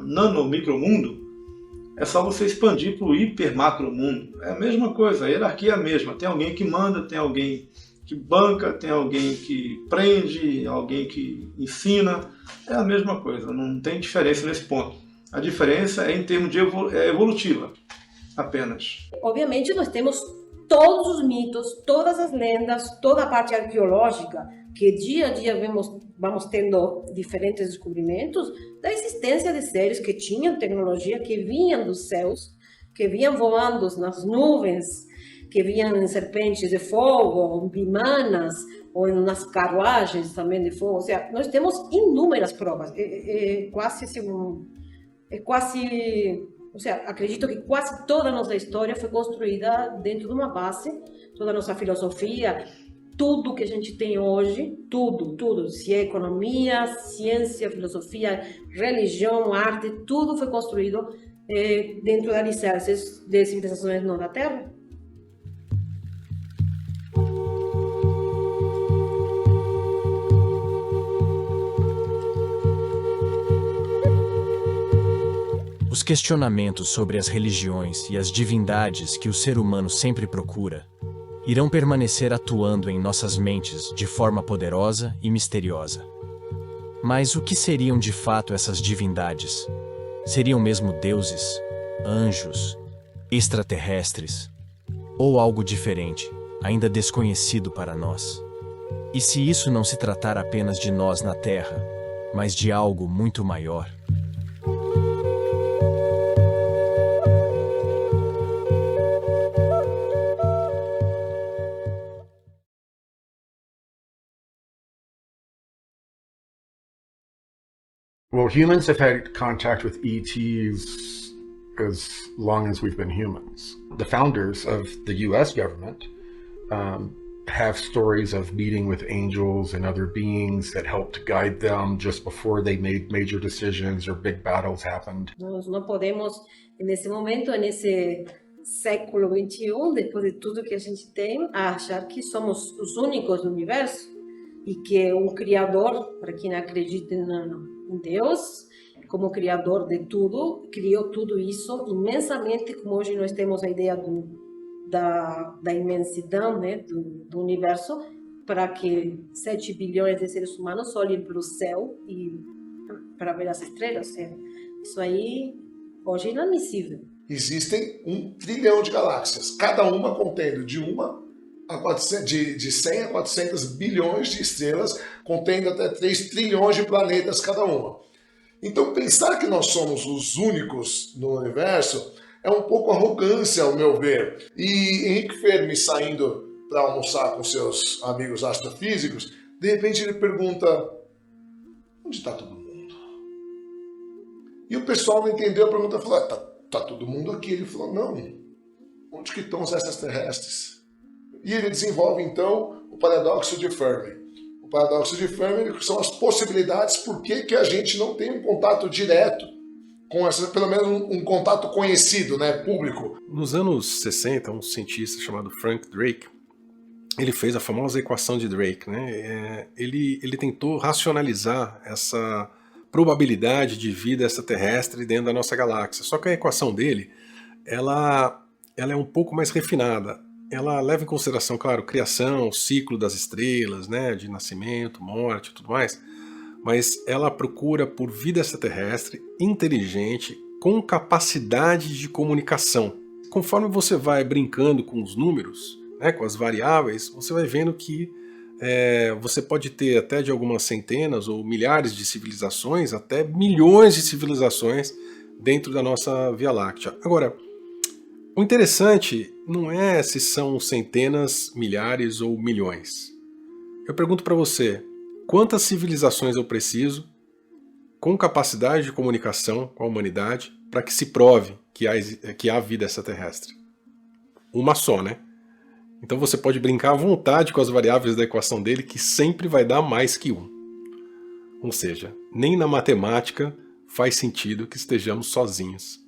Speaker 8: nano-micromundo é só você expandir para o hiper-macromundo. É a mesma coisa, a hierarquia é a mesma. Tem alguém que manda, tem alguém que banca, tem alguém que prende, alguém que ensina. É a mesma coisa, não tem diferença nesse ponto. A diferença é em termos de evolutiva, apenas.
Speaker 6: Obviamente nós temos todos os mitos, todas as lendas, toda a parte arqueológica, que dia a dia vamos tendo diferentes descobrimentos da existência de seres que tinham tecnologia, que vinham dos céus, que vinham voando nas nuvens, que vinham em serpentes de fogo, bimanas, ou nas carruagens também de fogo. Ou seja, nós temos inúmeras provas. Ou seja, acredito que quase toda a nossa história foi construída dentro de uma base, toda a nossa filosofia, tudo que a gente tem hoje, tudo, se é economia, ciência, filosofia, religião, arte, tudo foi construído dentro de alicerces de civilizações não da Terra.
Speaker 1: Os questionamentos sobre as religiões e as divindades que o ser humano sempre procura irão permanecer atuando em nossas mentes de forma poderosa e misteriosa. Mas o que seriam de fato essas divindades? Seriam mesmo deuses, anjos, extraterrestres, ou algo diferente, ainda desconhecido para nós? E se isso não se tratar apenas de nós na Terra, mas de algo muito maior?
Speaker 7: Well, humans have had contact with ETs as long as we've been humans. The founders of the US government have stories of meeting with angels and other beings that helped guide them just before they made major decisions or big battles happened.
Speaker 6: Nós não podemos, nesse momento, nesse século XXI, depois de tudo que a gente tem, achar que somos os únicos no universo e que um Criador, para quem acredita em Deus, como Criador de tudo, criou tudo isso imensamente, como hoje nós temos a ideia do da imensidão, né, do universo, para que 7 bilhões de seres humanos olhem para o céu e para ver as estrelas. Isso aí hoje é inadmissível.
Speaker 5: Existem 1 trilhão de galáxias, cada uma contendo de 100 a 400 bilhões de estrelas, contendo até 3 trilhões de planetas cada uma. Então pensar que nós somos os únicos no universo é um pouco arrogância, ao meu ver. E Henrique Fermi, saindo para almoçar com seus amigos astrofísicos, de repente ele pergunta: onde está todo mundo? E o pessoal não entendeu a pergunta, falou: tá todo mundo aqui. Ele falou: não, onde que estão os extraterrestres? E ele desenvolve então o paradoxo de Fermi. O paradoxo de Fermi são as possibilidades por que a gente não tem um contato direto com essa, pelo menos um contato conhecido, né, público.
Speaker 2: Nos anos 60, um cientista chamado Frank Drake, ele fez a famosa equação de Drake, né? Ele tentou racionalizar essa probabilidade de vida extraterrestre dentro da nossa galáxia. Só que a equação dele, ela é um pouco mais refinada. Ela leva em consideração, claro, criação, ciclo das estrelas, né, de nascimento, morte e tudo mais, mas ela procura por vida extraterrestre, inteligente, com capacidade de comunicação. Conforme você vai brincando com os números, né, com as variáveis, você vai vendo que você pode ter até de algumas centenas ou milhares de civilizações, até milhões de civilizações dentro da nossa Via Láctea. Agora, o interessante não é se são centenas, milhares ou milhões. Eu pergunto para você, quantas civilizações eu preciso com capacidade de comunicação com a humanidade para que se prove que há vida extraterrestre? Uma só, né? Então você pode brincar à vontade com as variáveis da equação dele, que sempre vai dar mais que 1. Ou seja, nem na matemática faz sentido que estejamos sozinhos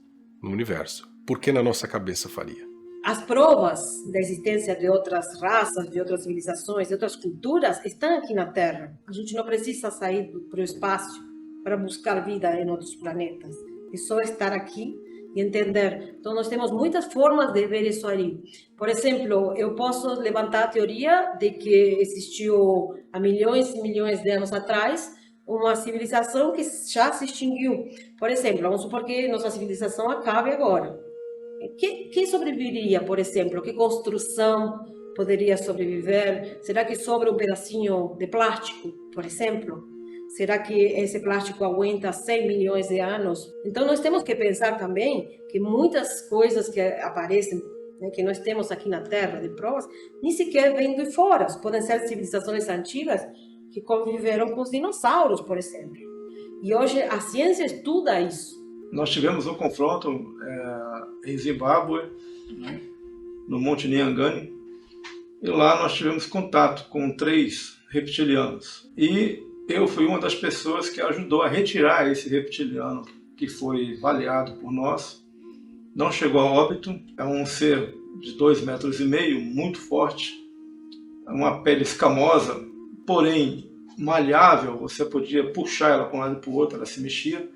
Speaker 2: no universo. Por que na nossa cabeça faria?
Speaker 6: As provas da existência de outras raças, de outras civilizações, de outras culturas estão aqui na Terra. A gente não precisa sair para o espaço para buscar vida em outros planetas. É só estar aqui e entender. Então nós temos muitas formas de ver isso aí. Por exemplo, eu posso levantar a teoria de que existiu há milhões e milhões de anos atrás uma civilização que já se extinguiu. Por exemplo, vamos supor que nossa civilização acabe agora. Quem sobreviveria, por exemplo? Que construção poderia sobreviver? Será que sobra um pedacinho de plástico, por exemplo? Será que esse plástico aguenta 100 milhões de anos? Então nós temos que pensar também que muitas coisas que aparecem, né, que nós temos aqui na Terra de provas, nem sequer vêm de fora. Podem ser civilizações antigas que conviveram com os dinossauros, por exemplo. E hoje a ciência estuda isso.
Speaker 8: Nós tivemos um confronto em Zimbábue, né, no Monte Nyangani, e lá nós tivemos contato com 3 reptilianos. E eu fui uma das pessoas que ajudou a retirar esse reptiliano que foi baleado por nós. Não chegou a óbito, é um ser de 2,5 metros, muito forte, uma pele escamosa, porém malhável, você podia puxar ela para um lado e para o outro, ela se mexia,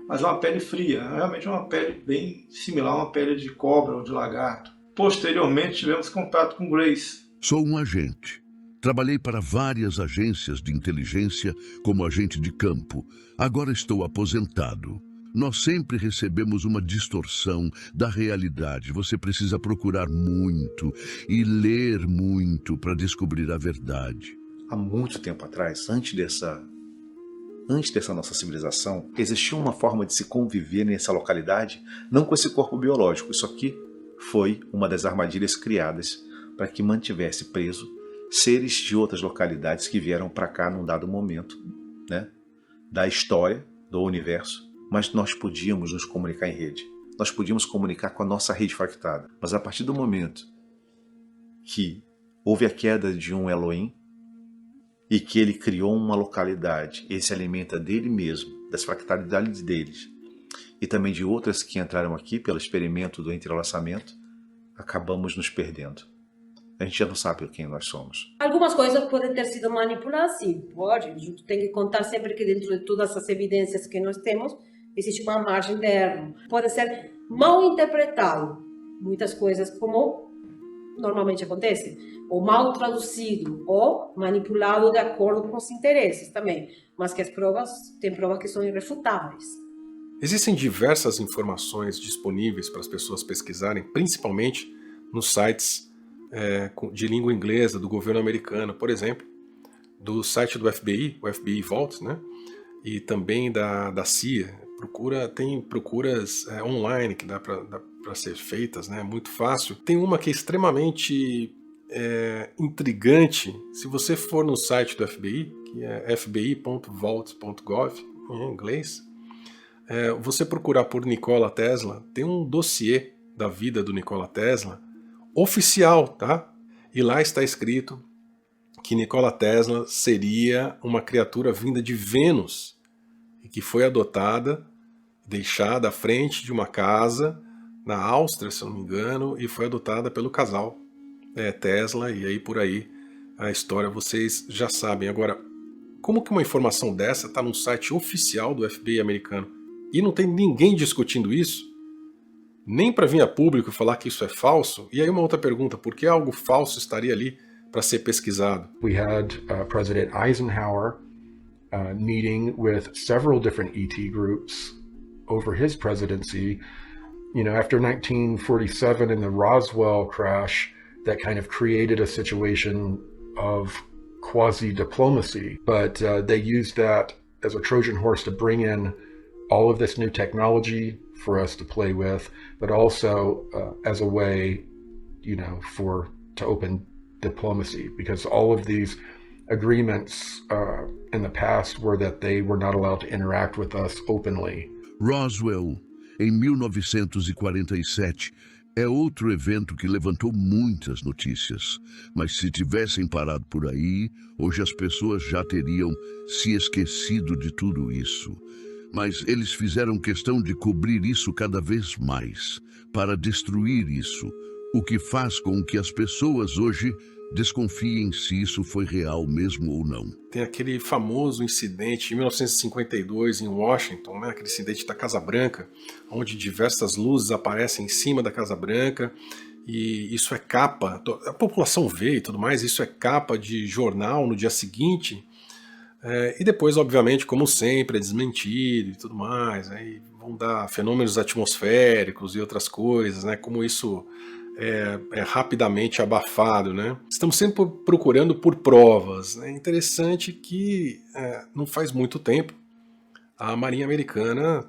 Speaker 8: mas é uma pele fria, realmente é uma pele bem similar a uma pele de cobra ou de lagarto. Posteriormente tivemos contato com Grace.
Speaker 9: Sou um agente. Trabalhei para várias agências de inteligência como agente de campo. Agora estou aposentado. Nós sempre recebemos uma distorção da realidade. Você precisa procurar muito e ler muito para descobrir a verdade.
Speaker 3: Há muito tempo atrás, antes dessa nossa civilização, existia uma forma de se conviver nessa localidade, não com esse corpo biológico. Isso aqui foi uma das armadilhas criadas para que mantivesse preso seres de outras localidades que vieram para cá num dado momento, né, da história, do universo, mas nós podíamos nos comunicar em rede. Nós podíamos comunicar com a nossa rede fractada. Mas a partir do momento que houve a queda de um Elohim e que ele criou uma localidade, ele se alimenta dele mesmo, das fractalidades deles, e também de outras que entraram aqui pelo experimento do entrelaçamento, acabamos nos perdendo. A gente já não sabe quem nós somos.
Speaker 6: Algumas coisas podem ter sido manipuladas, sim, pode. A gente tem que contar sempre que dentro de todas as evidências que nós temos, existe uma margem de erro. Pode ser mal interpretado. Muitas coisas, como normalmente acontece, ou mal traduzido, ou manipulado de acordo com os interesses também, mas que as provas, tem provas que são irrefutáveis.
Speaker 2: Existem diversas informações disponíveis para as pessoas pesquisarem, principalmente nos sites de língua inglesa do governo americano, por exemplo, do site do FBI, o FBI Vault, né? E também da CIA. Tem procuras online que dá para ser feitas, né? Muito fácil. Tem uma que é extremamente intrigante. Se você for no site do FBI, que é fbi.vault.gov em inglês, você procurar por Nikola Tesla, tem um dossiê da vida do Nikola Tesla oficial, tá? E lá está escrito que Nikola Tesla seria uma criatura vinda de Vênus e que foi adotada, deixada à frente de uma casa na Áustria, se eu não me engano, e foi adotada pelo casal Tesla, e aí por aí a história vocês já sabem. Agora, como que uma informação dessa está num site oficial do FBI americano e não tem ninguém discutindo isso, nem para vir a público falar que isso é falso? E aí uma outra pergunta, por que algo falso estaria ali para ser pesquisado?
Speaker 7: We had President Eisenhower meeting with several different ET groups over his presidency. You know, after 1947 and the Roswell crash, that kind of created a situation of quasi-diplomacy. But they used that as a Trojan horse to bring in all of this new technology for us to play with, but also as a way, you know, to open diplomacy, because all of these agreements in the past were that they were not allowed to interact with us openly.
Speaker 9: Roswell, em 1947, é outro evento que levantou muitas notícias. Mas se tivessem parado por aí, hoje as pessoas já teriam se esquecido de tudo isso. Mas eles fizeram questão de cobrir isso cada vez mais, para destruir isso, o que faz com que as pessoas hoje desconfiem se isso foi real mesmo ou não.
Speaker 2: Tem aquele famoso incidente em 1952 em Washington, né? Aquele incidente da Casa Branca, onde diversas luzes aparecem em cima da Casa Branca, e isso é capa, a população vê e tudo mais, isso é capa de jornal no dia seguinte, e depois, obviamente, como sempre, é desmentido e tudo mais, aí vão dar fenômenos atmosféricos e outras coisas, né? Como isso é rapidamente abafado, né? Estamos sempre procurando por provas. É interessante que não faz muito tempo a Marinha Americana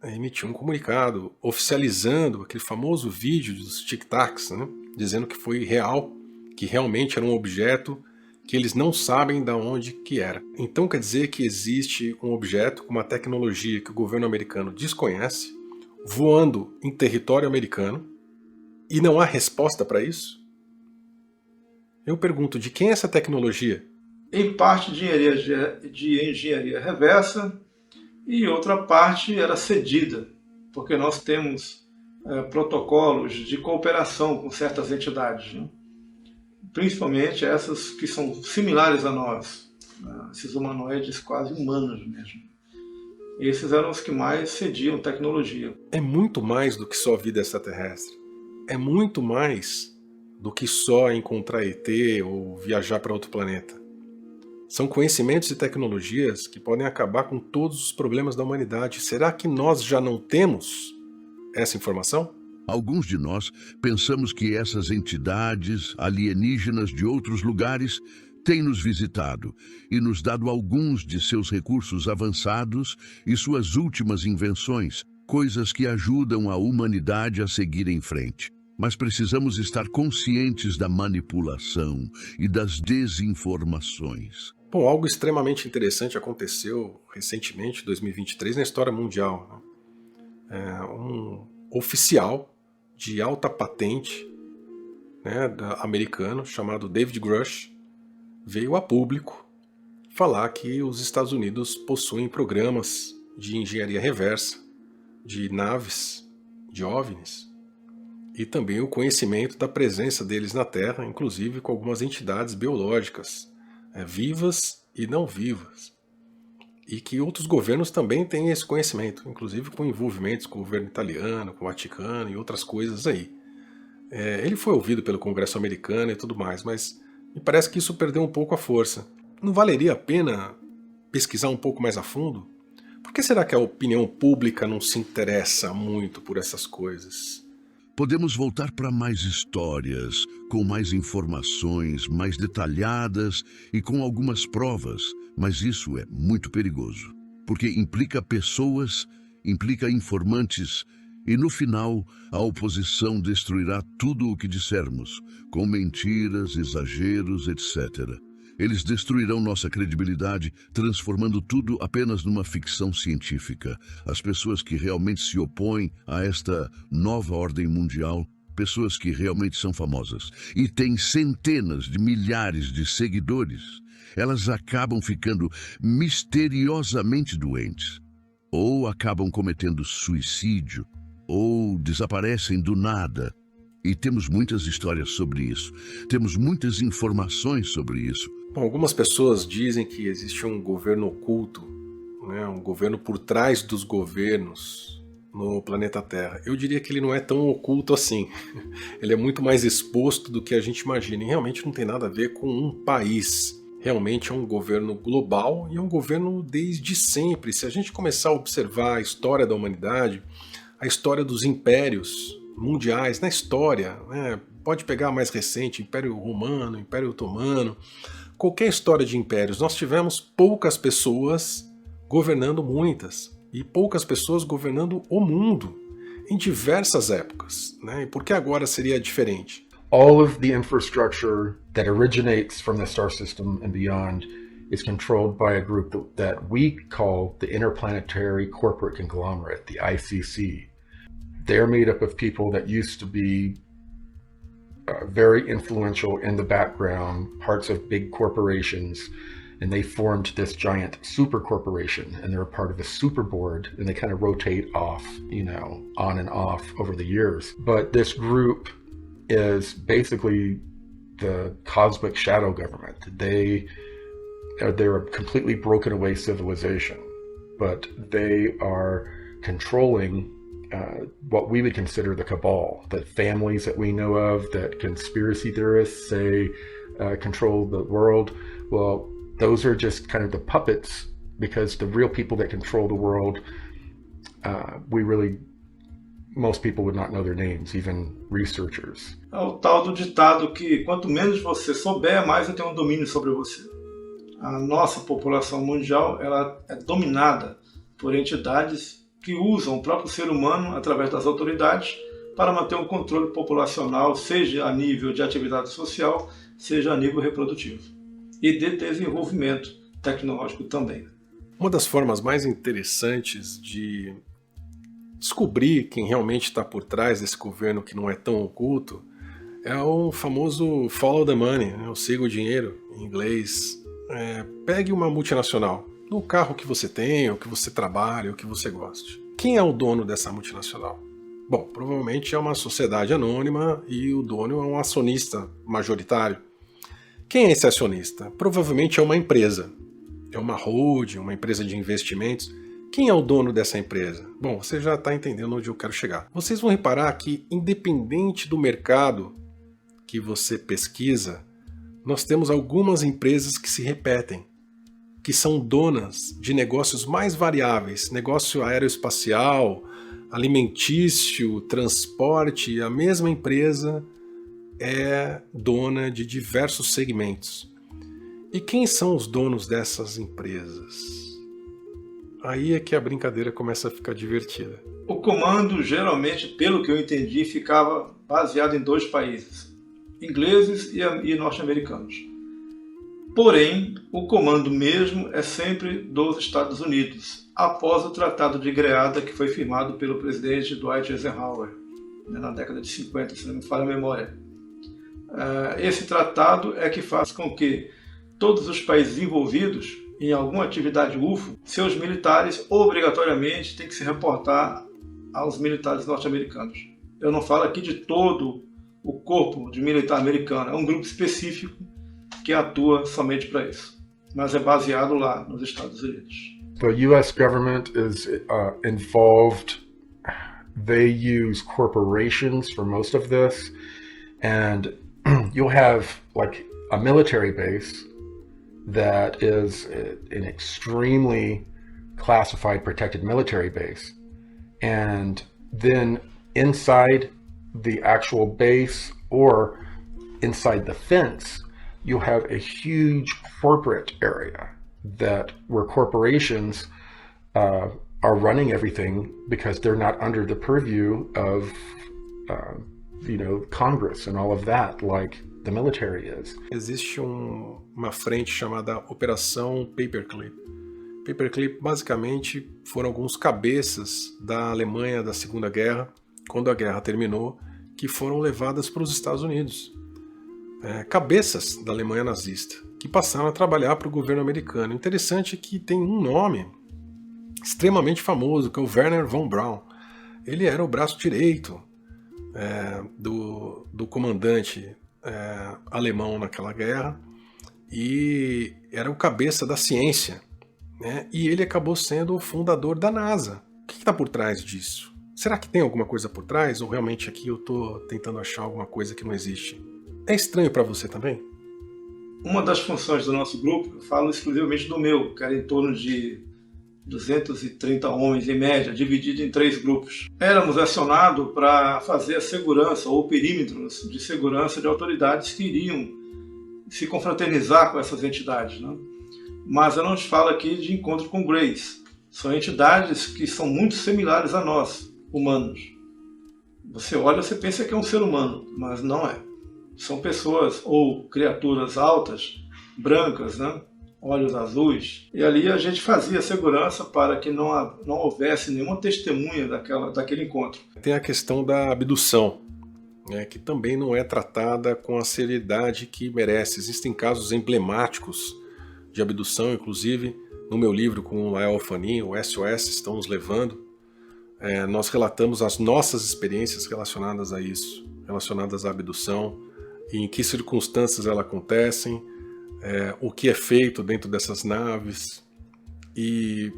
Speaker 2: emitiu um comunicado oficializando aquele famoso vídeo dos tic-tacs, né? Dizendo que foi real, que realmente era um objeto que eles não sabem de onde que era. Então quer dizer que existe um objeto com uma tecnologia que o governo americano desconhece, voando em território americano, e não há resposta para isso? Eu pergunto, de quem é essa tecnologia?
Speaker 8: Em parte de engenharia reversa e outra parte era cedida, porque nós temos protocolos de cooperação com certas entidades, né? Principalmente essas que são similares a nós, né? Esses humanoides quase humanos mesmo. E esses eram os que mais cediam tecnologia.
Speaker 2: É muito mais do que só vida extraterrestre. É muito mais do que só encontrar ET ou viajar para outro planeta. São conhecimentos e tecnologias que podem acabar com todos os problemas da humanidade. Será que nós já não temos essa informação?
Speaker 9: Alguns de nós pensamos que essas entidades alienígenas de outros lugares têm nos visitado e nos dado alguns de seus recursos avançados e suas últimas invenções, coisas que ajudam a humanidade a seguir em frente. Mas precisamos estar conscientes da manipulação e das desinformações.
Speaker 2: Bom, algo extremamente interessante aconteceu recentemente, em 2023, na história mundial, né? Um oficial de alta patente, né, americano, chamado David Grush, veio a público falar que os Estados Unidos possuem programas de engenharia reversa, de naves, de OVNIs, e também o conhecimento da presença deles na Terra, inclusive com algumas entidades biológicas, vivas e não vivas. E que outros governos também têm esse conhecimento, inclusive com envolvimentos com o governo italiano, com o Vaticano e outras coisas aí. Ele foi ouvido pelo Congresso americano e tudo mais, mas me parece que isso perdeu um pouco a força. Não valeria a pena pesquisar um pouco mais a fundo? Por que será que a opinião pública não se interessa muito por essas coisas?
Speaker 9: Podemos voltar para mais histórias, com mais informações, mais detalhadas e com algumas provas, mas isso é muito perigoso, porque implica pessoas, implica informantes, e no final a oposição destruirá tudo o que dissermos, com mentiras, exageros, etc. Eles destruirão nossa credibilidade, transformando tudo apenas numa ficção científica. As pessoas que realmente se opõem a esta nova ordem mundial, pessoas que realmente são famosas e têm centenas de milhares de seguidores, elas acabam ficando misteriosamente doentes, ou acabam cometendo suicídio, ou desaparecem do nada. E temos muitas histórias sobre isso. Temos muitas informações sobre isso.
Speaker 2: Bom, algumas pessoas dizem que existe um governo oculto, né, um governo por trás dos governos no planeta Terra. Eu diria que ele não é tão oculto assim. Ele é muito mais exposto do que a gente imagina. E realmente não tem nada a ver com um país. Realmente é um governo global e é um governo desde sempre. Se a gente começar a observar a história da humanidade, a história dos impérios mundiais na história, né? Pode pegar a mais recente, Império Romano, Império Otomano, qualquer história de impérios, nós tivemos poucas pessoas governando muitas, e poucas pessoas governando o mundo em diversas épocas, né? E por que agora seria diferente?
Speaker 7: All of the infrastructure that originates from the star system and beyond is controlled by a group that we call the Interplanetary Corporate Conglomerate, the ICC. They're made up of people that used to be very influential in the background, parts of big corporations, and they formed this giant super corporation, and they're a part of a super board, and they kind of rotate off, on and off over the years. But this group is basically the cosmic shadow government. They're a completely broken away civilization, but they are controlling what we would consider the cabal, the families that we know of, that conspiracy theorists say control the world. Well, those are just kind of the puppets, because the real people that control the world, most people would not know their names, even researchers.
Speaker 8: É o tal do ditado que quanto menos você souber, mais eu tenho um domínio sobre você. A nossa população mundial, ela é dominada por entidades que usam o próprio ser humano, através das autoridades, para manter um controle populacional, seja a nível de atividade social, seja a nível reprodutivo. E de desenvolvimento tecnológico também.
Speaker 2: Uma das formas mais interessantes de descobrir quem realmente está por trás desse governo que não é tão oculto é o famoso follow the money, né? O siga o dinheiro, em inglês. Pegue uma multinacional, do carro que você tem, o que você trabalha, o que você goste. Quem é o dono dessa multinacional? Bom, provavelmente é uma sociedade anônima e o dono é um acionista majoritário. Quem é esse acionista? Provavelmente é uma empresa. É uma holding, uma empresa de investimentos. Quem é o dono dessa empresa? Bom, você já está entendendo onde eu quero chegar. Vocês vão reparar que, independente do mercado que você pesquisa, nós temos algumas empresas que se repetem, que são donas de negócios mais variáveis, negócio aeroespacial, alimentício, transporte. A mesma empresa é dona de diversos segmentos. E quem são os donos dessas empresas? Aí é que a brincadeira começa a ficar divertida.
Speaker 8: O comando, geralmente, pelo que eu entendi, ficava baseado em 2 países, ingleses e norte-americanos. Porém, o comando mesmo é sempre dos Estados Unidos, após o Tratado de Greada, que foi firmado pelo presidente Dwight Eisenhower, na década de 50, se não me falha a memória. Esse tratado é que faz com que todos os países envolvidos em alguma atividade UFO, seus militares obrigatoriamente têm que se reportar aos militares norte-americanos. Eu não falo aqui de todo o corpo de militar americano, é um grupo específico que atua somente para isso, mas é baseado lá nos Estados Unidos.
Speaker 7: The U.S. government is involved. They use corporations for most of this. And you'll have like a military base that is an extremely classified, protected military base. And then inside the actual base or inside the fence, you'll have a huge corporate area where corporations are running everything because they're not under the purview of Congress and all of that like the military is.
Speaker 2: Existe uma frente chamada Operação Paperclip. Paperclip basicamente foram alguns cabeças da Alemanha da Segunda Guerra, quando a guerra terminou, que foram levadas para os Estados Unidos. Cabeças da Alemanha nazista, que passaram a trabalhar para o governo americano. Interessante que tem um nome extremamente famoso, que é o Werner von Braun. Ele era o braço direito do comandante alemão naquela guerra e era o cabeça da ciência, né? E ele acabou sendo o fundador da NASA. O que está por trás disso? Será que tem alguma coisa por trás ou realmente aqui eu estou tentando achar alguma coisa que não existe? É estranho para você também?
Speaker 8: Uma das funções do nosso grupo, eu falo exclusivamente do meu, que era em torno de 230 homens em média, dividido em 3 grupos. Éramos acionados para fazer a segurança ou perímetros de segurança de autoridades que iriam se confraternizar com essas entidades, né? Mas eu não te falo aqui de encontro com Greys. São entidades que são muito similares a nós, humanos. Você olha, você pensa que é um ser humano, mas não é. São pessoas ou criaturas altas, brancas, né? Olhos azuis, e ali a gente fazia segurança para que não houvesse nenhuma testemunha daquele encontro.
Speaker 2: Tem a questão da abdução, né, que também não é tratada com a seriedade que merece. Existem casos emblemáticos de abdução, inclusive no meu livro com o Lael Fanin, o SOS Estão Nos Levando, nós relatamos as nossas experiências relacionadas a isso, relacionadas à abdução, e em que circunstâncias elas acontecem, o que é feito dentro dessas naves e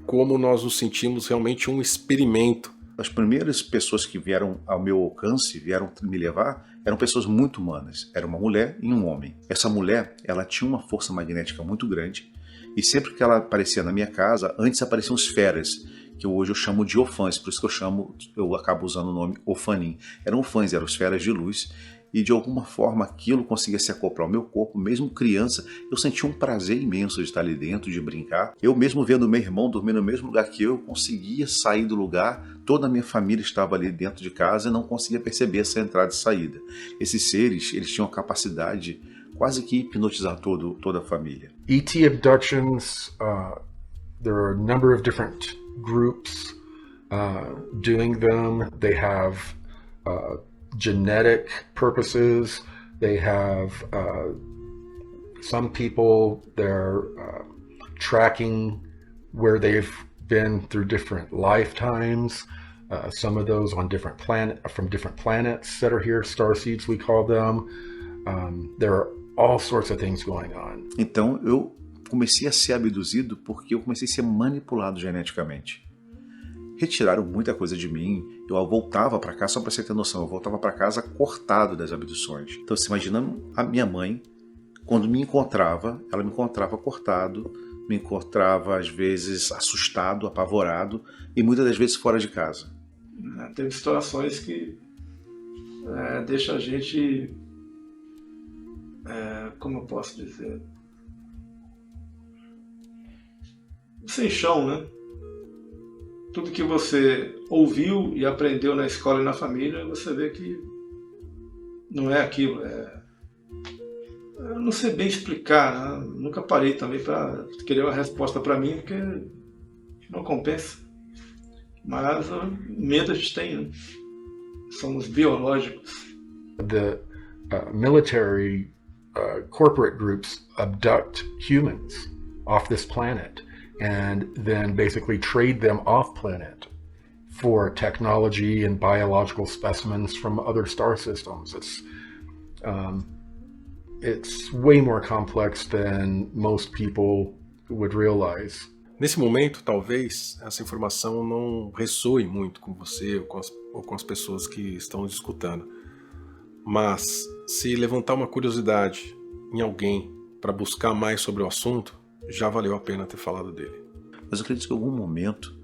Speaker 2: como nós nos sentimos realmente um experimento.
Speaker 3: As primeiras pessoas que vieram ao meu alcance, vieram me levar, eram pessoas muito humanas. Era uma mulher e um homem. Essa mulher, ela tinha uma força magnética muito grande e sempre que ela aparecia na minha casa, antes apareciam esferas, que hoje eu chamo de ofãs, por isso que eu acabo usando o nome Ofanim. Eram ofãs, eram esferas de luz. E de alguma forma aquilo conseguia se acoplar ao meu corpo, mesmo criança, eu sentia um prazer imenso de estar ali dentro, de brincar. Eu mesmo vendo meu irmão dormir no mesmo lugar que eu conseguia sair do lugar, toda a minha família estava ali dentro de casa e não conseguia perceber essa entrada e saída. Esses seres, eles tinham a capacidade quase que hipnotizar toda a família.
Speaker 7: ET abductions, there are a number of different groups doing them. They have genetic purposes. They have some people, they're tracking where they've been through different lifetimes. Some of those on from different planets that are here, starseeds we call them. There are all sorts of things going on.
Speaker 3: Então eu comecei a ser abduzido porque eu comecei a ser manipulado geneticamente. Retiraram muita coisa de mim, eu voltava para casa, só para você ter noção, eu voltava para casa cortado das abduções. Então você imagina a minha mãe, quando me encontrava, ela me encontrava cortado, me encontrava às vezes assustado, apavorado e muitas das vezes fora de casa.
Speaker 8: Tem situações que deixam a gente, como eu posso dizer, sem chão, né? Tudo que você ouviu e aprendeu na escola e na família, você vê que não é aquilo. Eu não sei bem explicar, né? Nunca parei também para querer uma resposta para mim, porque não compensa. Mas medo a gente tem, né? Somos biológicos.
Speaker 7: The military corporate groups abduct humans off this planet and then basically trade them off planet for technology and biological specimens from other star systems. It's way more complex than most people would realize.
Speaker 2: Nesse momento, talvez, essa informação não ressoe muito com você ou com as pessoas que estão nos escutando. Mas se levantar uma curiosidade em alguém para buscar mais sobre o assunto, já valeu a pena ter falado dele.
Speaker 3: Mas eu acredito que em algum momento,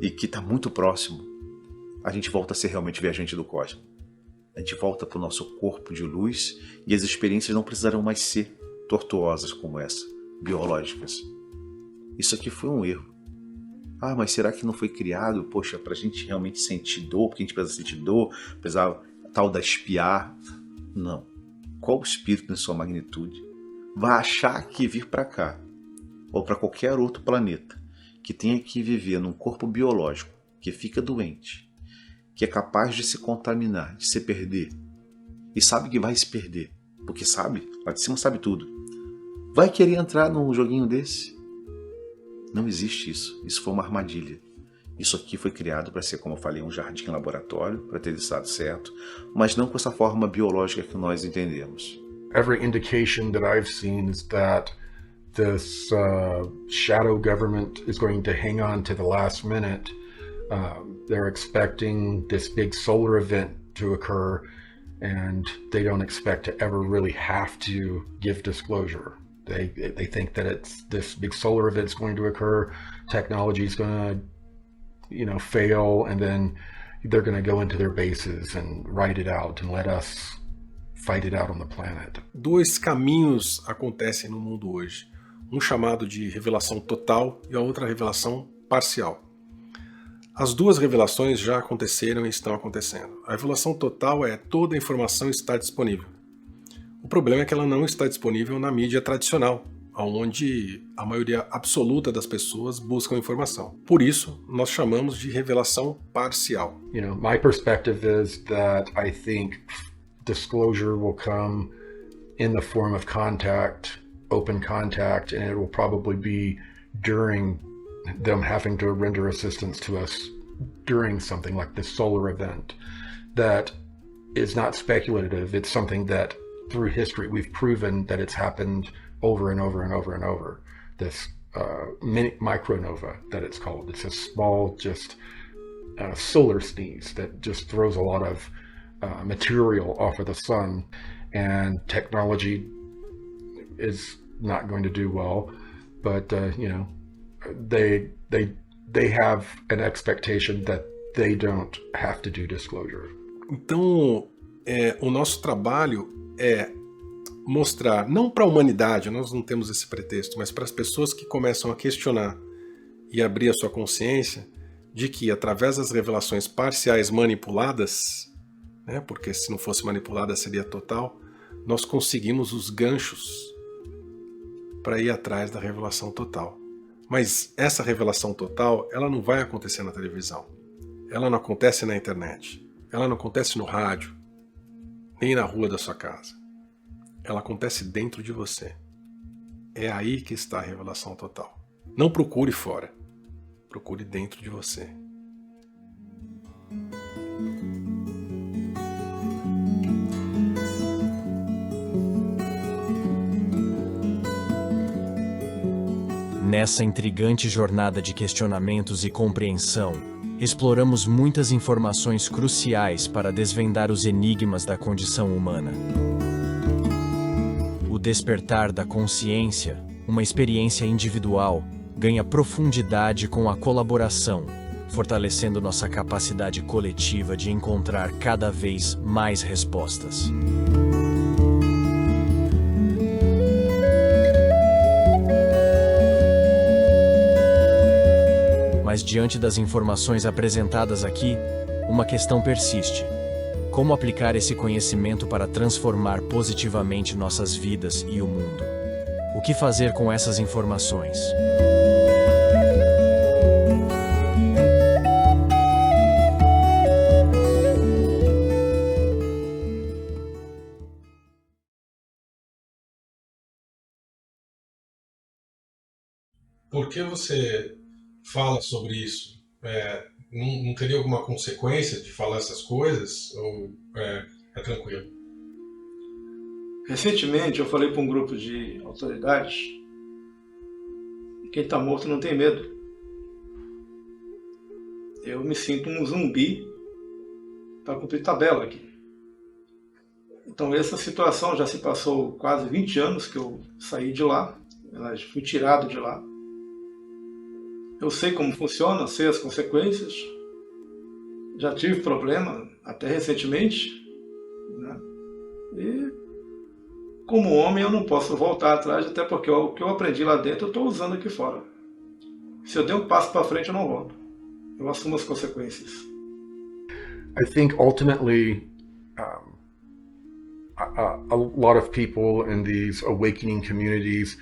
Speaker 3: e que está muito próximo, a gente volta a ser realmente viajante do cosmos. A gente volta para o nosso corpo de luz e as experiências não precisarão mais ser tortuosas como essa, biológicas. Isso aqui foi um erro. Ah, mas será que não foi criado, poxa, para a gente realmente sentir dor, porque a gente precisa sentir dor, precisa tal da espiar? Não. Qual espírito em sua magnitude vai achar que vir para cá, ou para qualquer outro planeta, que tenha que viver num corpo biológico, que fica doente, que é capaz de se contaminar, de se perder, e sabe que vai se perder, porque sabe, lá de cima sabe tudo, vai querer entrar num joguinho desse? Não existe isso. Isso foi uma armadilha. Isso aqui foi criado para ser, como eu falei, um jardim laboratório, para ter estado certo, mas não com essa forma biológica que nós entendemos.
Speaker 7: Every indication that I've seen is that this shadow government is going to hang on to the last minute. They're expecting this big solar event to occur, and they don't expect to ever really have to give disclosure. They think that it's this big solar event's going to occur, technology's going to, fail, and then they're going to go into their bases and write it out and let us fight it out on the planet.
Speaker 2: Dois caminhos acontecem no mundo hoje. Um chamado de revelação total e a outra revelação parcial. As duas revelações já aconteceram e estão acontecendo. A revelação total é toda a informação está disponível. O problema é que ela não está disponível na mídia tradicional, onde a maioria absoluta das pessoas buscam informação. Por isso, nós chamamos de revelação parcial.
Speaker 7: My perspective is that I think disclosure will come in the form of contact, open contact, and it will probably be during them having to render assistance to us during something like this solar event. That is not speculative. It's something that through history we've proven that it's happened over and over and over and over. This micronova that it's called. It's a small, just solar sneeze that just throws a lot of material off of the sun, and technology is not going to do well, but they have an expectation that they don't have to do disclosure.
Speaker 2: Então, o nosso trabalho é mostrar, não para a humanidade, nós não temos esse pretexto, mas para as pessoas que começam a questionar e abrir a sua consciência de que através das revelações parciais manipuladas, porque se não fosse manipulada seria total, nós conseguimos os ganchos para ir atrás da revelação total. Mas essa revelação total, ela não vai acontecer na televisão, ela não acontece na internet, ela não acontece no rádio, nem na rua da sua casa. Ela acontece dentro de você. É aí que está a revelação total. Não procure fora, procure dentro de você.
Speaker 1: Nessa intrigante jornada de questionamentos e compreensão, exploramos muitas informações cruciais para desvendar os enigmas da condição humana. O despertar da consciência, uma experiência individual, ganha profundidade com a colaboração, fortalecendo nossa capacidade coletiva de encontrar cada vez mais respostas. Mas diante das informações apresentadas aqui, uma questão persiste. Como aplicar esse conhecimento para transformar positivamente nossas vidas e o mundo? O que fazer com essas informações?
Speaker 2: Por que você fala sobre isso? Não teria alguma consequência de falar essas coisas? Ou é tranquilo?
Speaker 8: Recentemente eu falei para um grupo de autoridades que quem está morto não tem medo. Eu me sinto um zumbi para cumprir tabela aqui. Então essa situação já se passou quase 20 anos que eu saí de lá, fui tirado de lá. Eu sei como funciona, sei as consequências, já tive problema até recentemente, né? E como homem eu não posso voltar atrás, até porque o que eu aprendi lá dentro eu estou usando aqui fora. Se eu der um passo para frente eu não volto, eu assumo as consequências.
Speaker 7: I think ultimately a lot of people in these awakening communities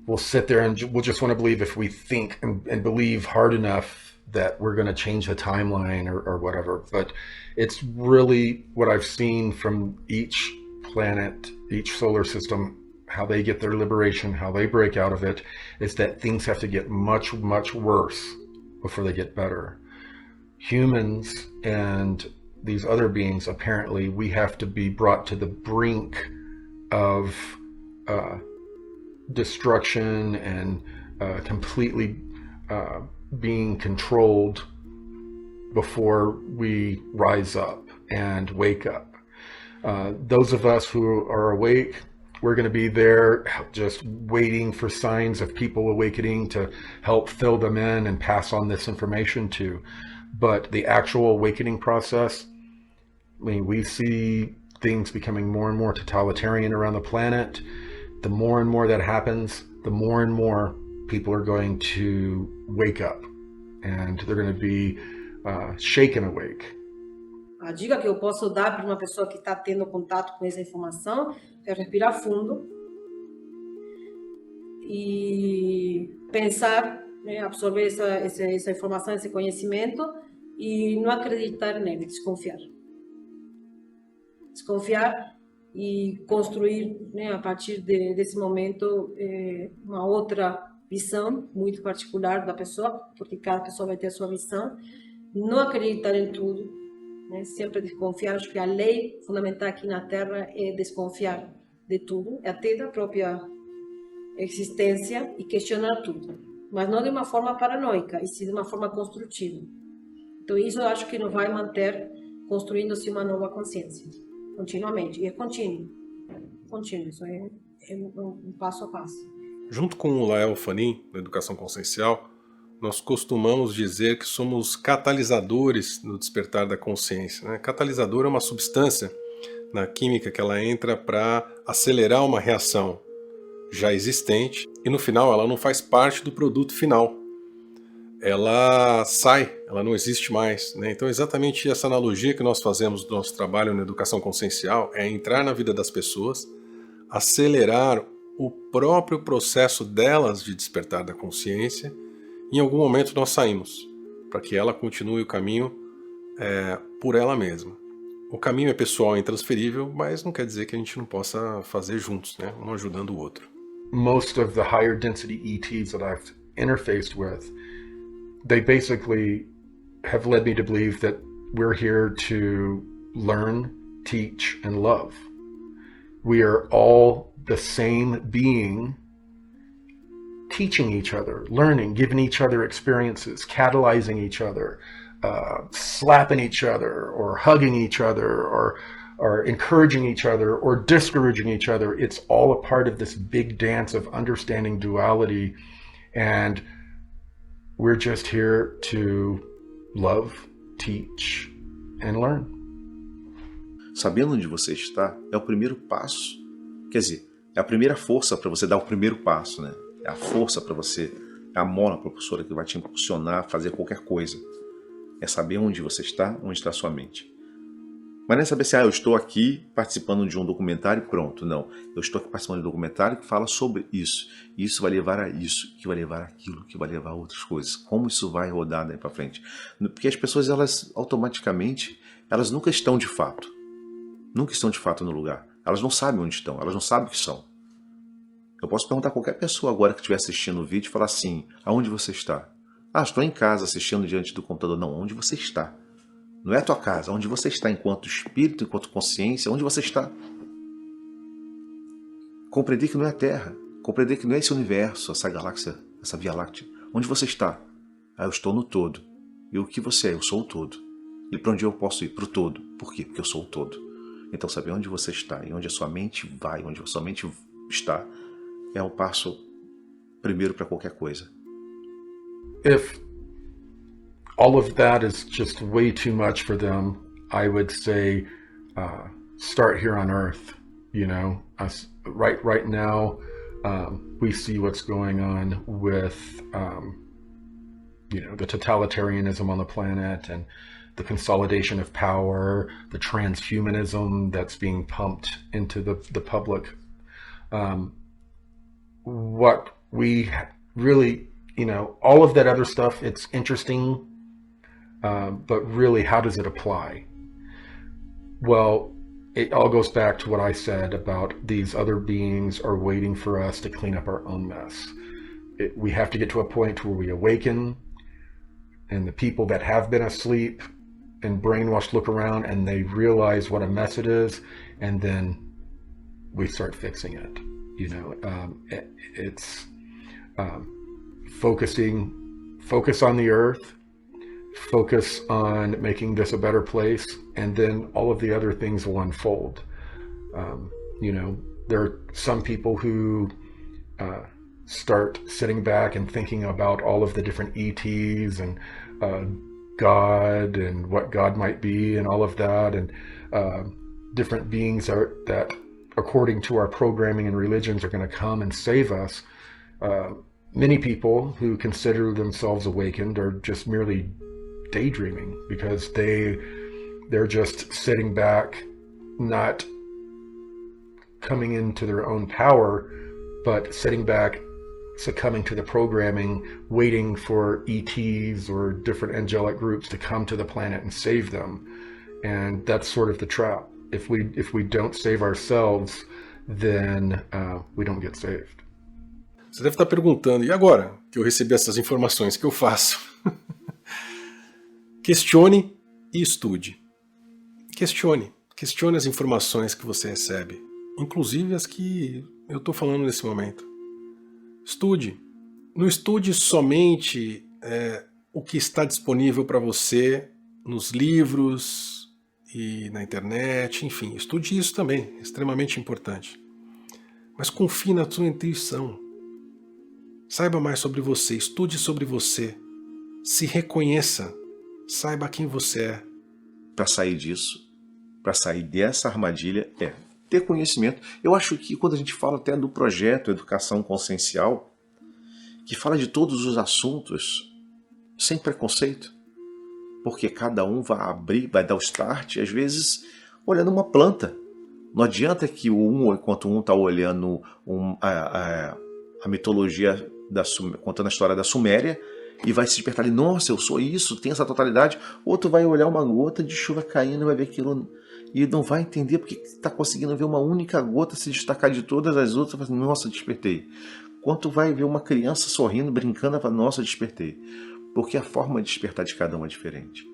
Speaker 7: will sit there and will just want to believe if we think and believe hard enough that we're going to change the timeline or whatever. But it's really what I've seen from each planet, each solar system, how they get their liberation, how they break out of it, is that things have to get much, much worse before they get better. Humans and these other beings, apparently, we have to be brought to the brink of destruction and completely being controlled before we rise up and wake up. Those of us who are awake, we're going to be there just waiting for signs of people awakening to help fill them in and pass on this information to. But the actual awakening process, I mean, we see things becoming more and more totalitarian around the planet. The more and more that happens, the more and more people are going to wake up and they're going to be shaken awake.
Speaker 6: A dica que eu posso dar para uma pessoa que está tendo contato com essa informação é respirar fundo e pensar, né, absorver essa informação, esse conhecimento e não acreditar nele, desconfiar. Desconfiar e construir, né, a partir desse momento uma outra visão muito particular da pessoa, porque cada pessoa vai ter a sua visão. Não acreditar em tudo, né? Sempre desconfiar. Acho que a lei fundamental aqui na Terra é desconfiar de tudo, até da própria existência, e questionar tudo, mas não de uma forma paranoica, e sim de uma forma construtiva. Então isso eu acho que nos vai manter construindo-se uma nova consciência, continuamente, e é contínuo, isso é um passo a passo.
Speaker 2: Junto com o Lael Fanin, da Educação Consciencial, nós costumamos dizer que somos catalisadores no despertar da consciência, né? Catalisador é uma substância na química que ela entra para acelerar uma reação já existente e no final ela não faz parte do produto final. Ela sai, ela não existe mais, né? Então exatamente essa analogia que nós fazemos do nosso trabalho na Educação Consciencial é entrar na vida das pessoas, acelerar o próprio processo delas de despertar da consciência. Em algum momento nós saímos, para que ela continue o caminho por ela mesma. O caminho é pessoal e intransferível, mas não quer dizer que a gente não possa fazer juntos, né? Um ajudando o outro.
Speaker 7: Most of the higher density ETs that I've interfaced with, they basically have led me to believe that we're here to learn, teach, and love. We are all the same being, teaching each other, learning, giving each other experiences, catalyzing each other, slapping each other, or hugging each other, or encouraging each other, or discouraging each other. It's all a part of this big dance of understanding duality, and we're just here to love, teach, and learn.
Speaker 3: Sabendo onde você está é o primeiro passo. Quer dizer, é a primeira força para você dar o primeiro passo, né? É a força para você, é a mola propulsora que vai te impulsionar a fazer qualquer coisa. É saber onde você está, onde está a sua mente. Mas não é saber se eu estou aqui participando de um documentário e pronto. Não, eu estou aqui participando de um documentário que fala sobre isso. E isso vai levar a isso, que vai levar aquilo, que vai levar a outras coisas. Como isso vai rodar daí para frente? Porque as pessoas, elas automaticamente, elas nunca estão de fato. Nunca estão de fato no lugar. Elas não sabem onde estão, elas não sabem o que são. Eu posso perguntar a qualquer pessoa agora que estiver assistindo o vídeo e falar assim, aonde você está? Ah, estou em casa assistindo diante do computador. Não, onde você está? Não é a tua casa, onde você está enquanto espírito, enquanto consciência, onde você está? Compreender que não é a Terra, compreender que não é esse universo, essa galáxia, essa Via Láctea. Onde você está? Ah, eu estou no todo. E o que você é? Eu sou o todo. E para onde eu posso ir? Para o todo. Por quê? Porque eu sou o todo. Então saber onde você está e onde a sua mente vai, onde a sua mente está, é o passo primeiro para qualquer coisa.
Speaker 7: If all of that is just way too much for them, I would say start here on Earth. You know, right now we see what's going on with you know, the totalitarianism on the planet and the consolidation of power, the transhumanism that's being pumped into the public. What we really, you know, all of that other stuff, it's interesting, but really, how does it apply? Well, it all goes back to what I said about these other beings are waiting for us to clean up our own mess. We have to get to a point where we awaken, and the people that have been asleep and brainwashed look around and they realize what a mess it is, and then we start fixing it. You know, it's focus on the earth, focus on making this a better place, and then all of the other things will unfold. You know, there are some people who start sitting back and thinking about all of the different ETs and God and what God might be and all of that, and different beings that according to our programming and religions are going to come and save us. Many people who consider themselves awakened are just merely daydreaming, because they're just sitting back, not coming into their own power, but sitting back, succumbing to the programming, waiting for ETs or different angelic groups to come to the planet and save them. And that's sort of the trap. If we don't save ourselves, then we don't get saved.
Speaker 2: Você deve estar perguntando, e agora que eu recebi essas informações, o que eu faço? Questione e estude. Questione as informações que você recebe, inclusive as que eu estou falando nesse momento. Estude. Não estude somente o que está disponível para você nos livros e na internet, enfim, estude isso também, é extremamente importante. Mas confie na sua intuição. Saiba mais sobre você, estude sobre você, se reconheça, saiba quem você é.
Speaker 3: Para sair disso, para sair dessa armadilha, ter conhecimento. Eu acho que quando a gente fala até do projeto Educação Consciencial, que fala de todos os assuntos, sem preconceito, porque cada um vai abrir, vai dar o start, às vezes olhando uma planta. Não adianta que enquanto um está olhando a mitologia, contando a história da Suméria, e vai se despertar ali, nossa, eu sou isso, tem essa totalidade. Outro vai olhar uma gota de chuva caindo e vai ver aquilo e não vai entender porque está conseguindo ver uma única gota se destacar de todas as outras, vai falar, nossa, despertei. Quanto vai ver uma criança sorrindo, brincando, vai falar, nossa, despertei. Porque a forma de despertar de cada um é diferente.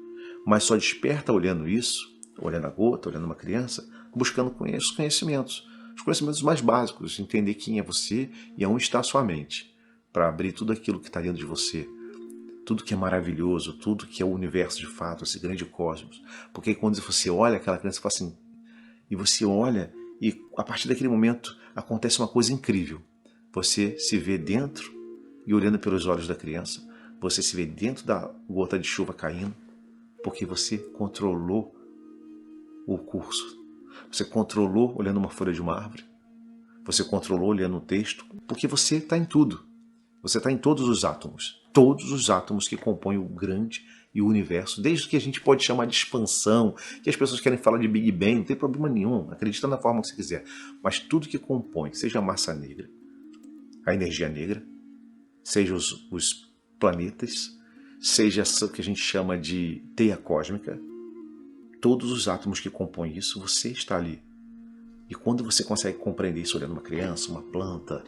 Speaker 3: Mas só desperta olhando isso, olhando a gota, olhando uma criança, buscando os conhecimentos mais básicos, entender quem é você e aonde está a sua mente, para abrir tudo aquilo que está dentro de você, tudo que é maravilhoso, tudo que é o universo de fato, esse grande cosmos. Porque quando você olha aquela criança, fala assim, e você olha, e a partir daquele momento acontece uma coisa incrível. Você se vê dentro, e olhando pelos olhos da criança, você se vê dentro da gota de chuva caindo, porque você controlou o curso. Você controlou olhando uma folha de uma árvore. Você controlou olhando um texto, porque você está em tudo. Você está em todos os átomos. Todos os átomos que compõem o grande e o universo, desde que a gente pode chamar de expansão, que as pessoas querem falar de Big Bang, não tem problema nenhum, acredita na forma que você quiser. Mas tudo que compõe, seja a massa negra, a energia negra, seja os planetas, seja essa que a gente chama de teia cósmica, todos os átomos que compõem isso, você está ali. E quando você consegue compreender isso olhando uma criança, uma planta,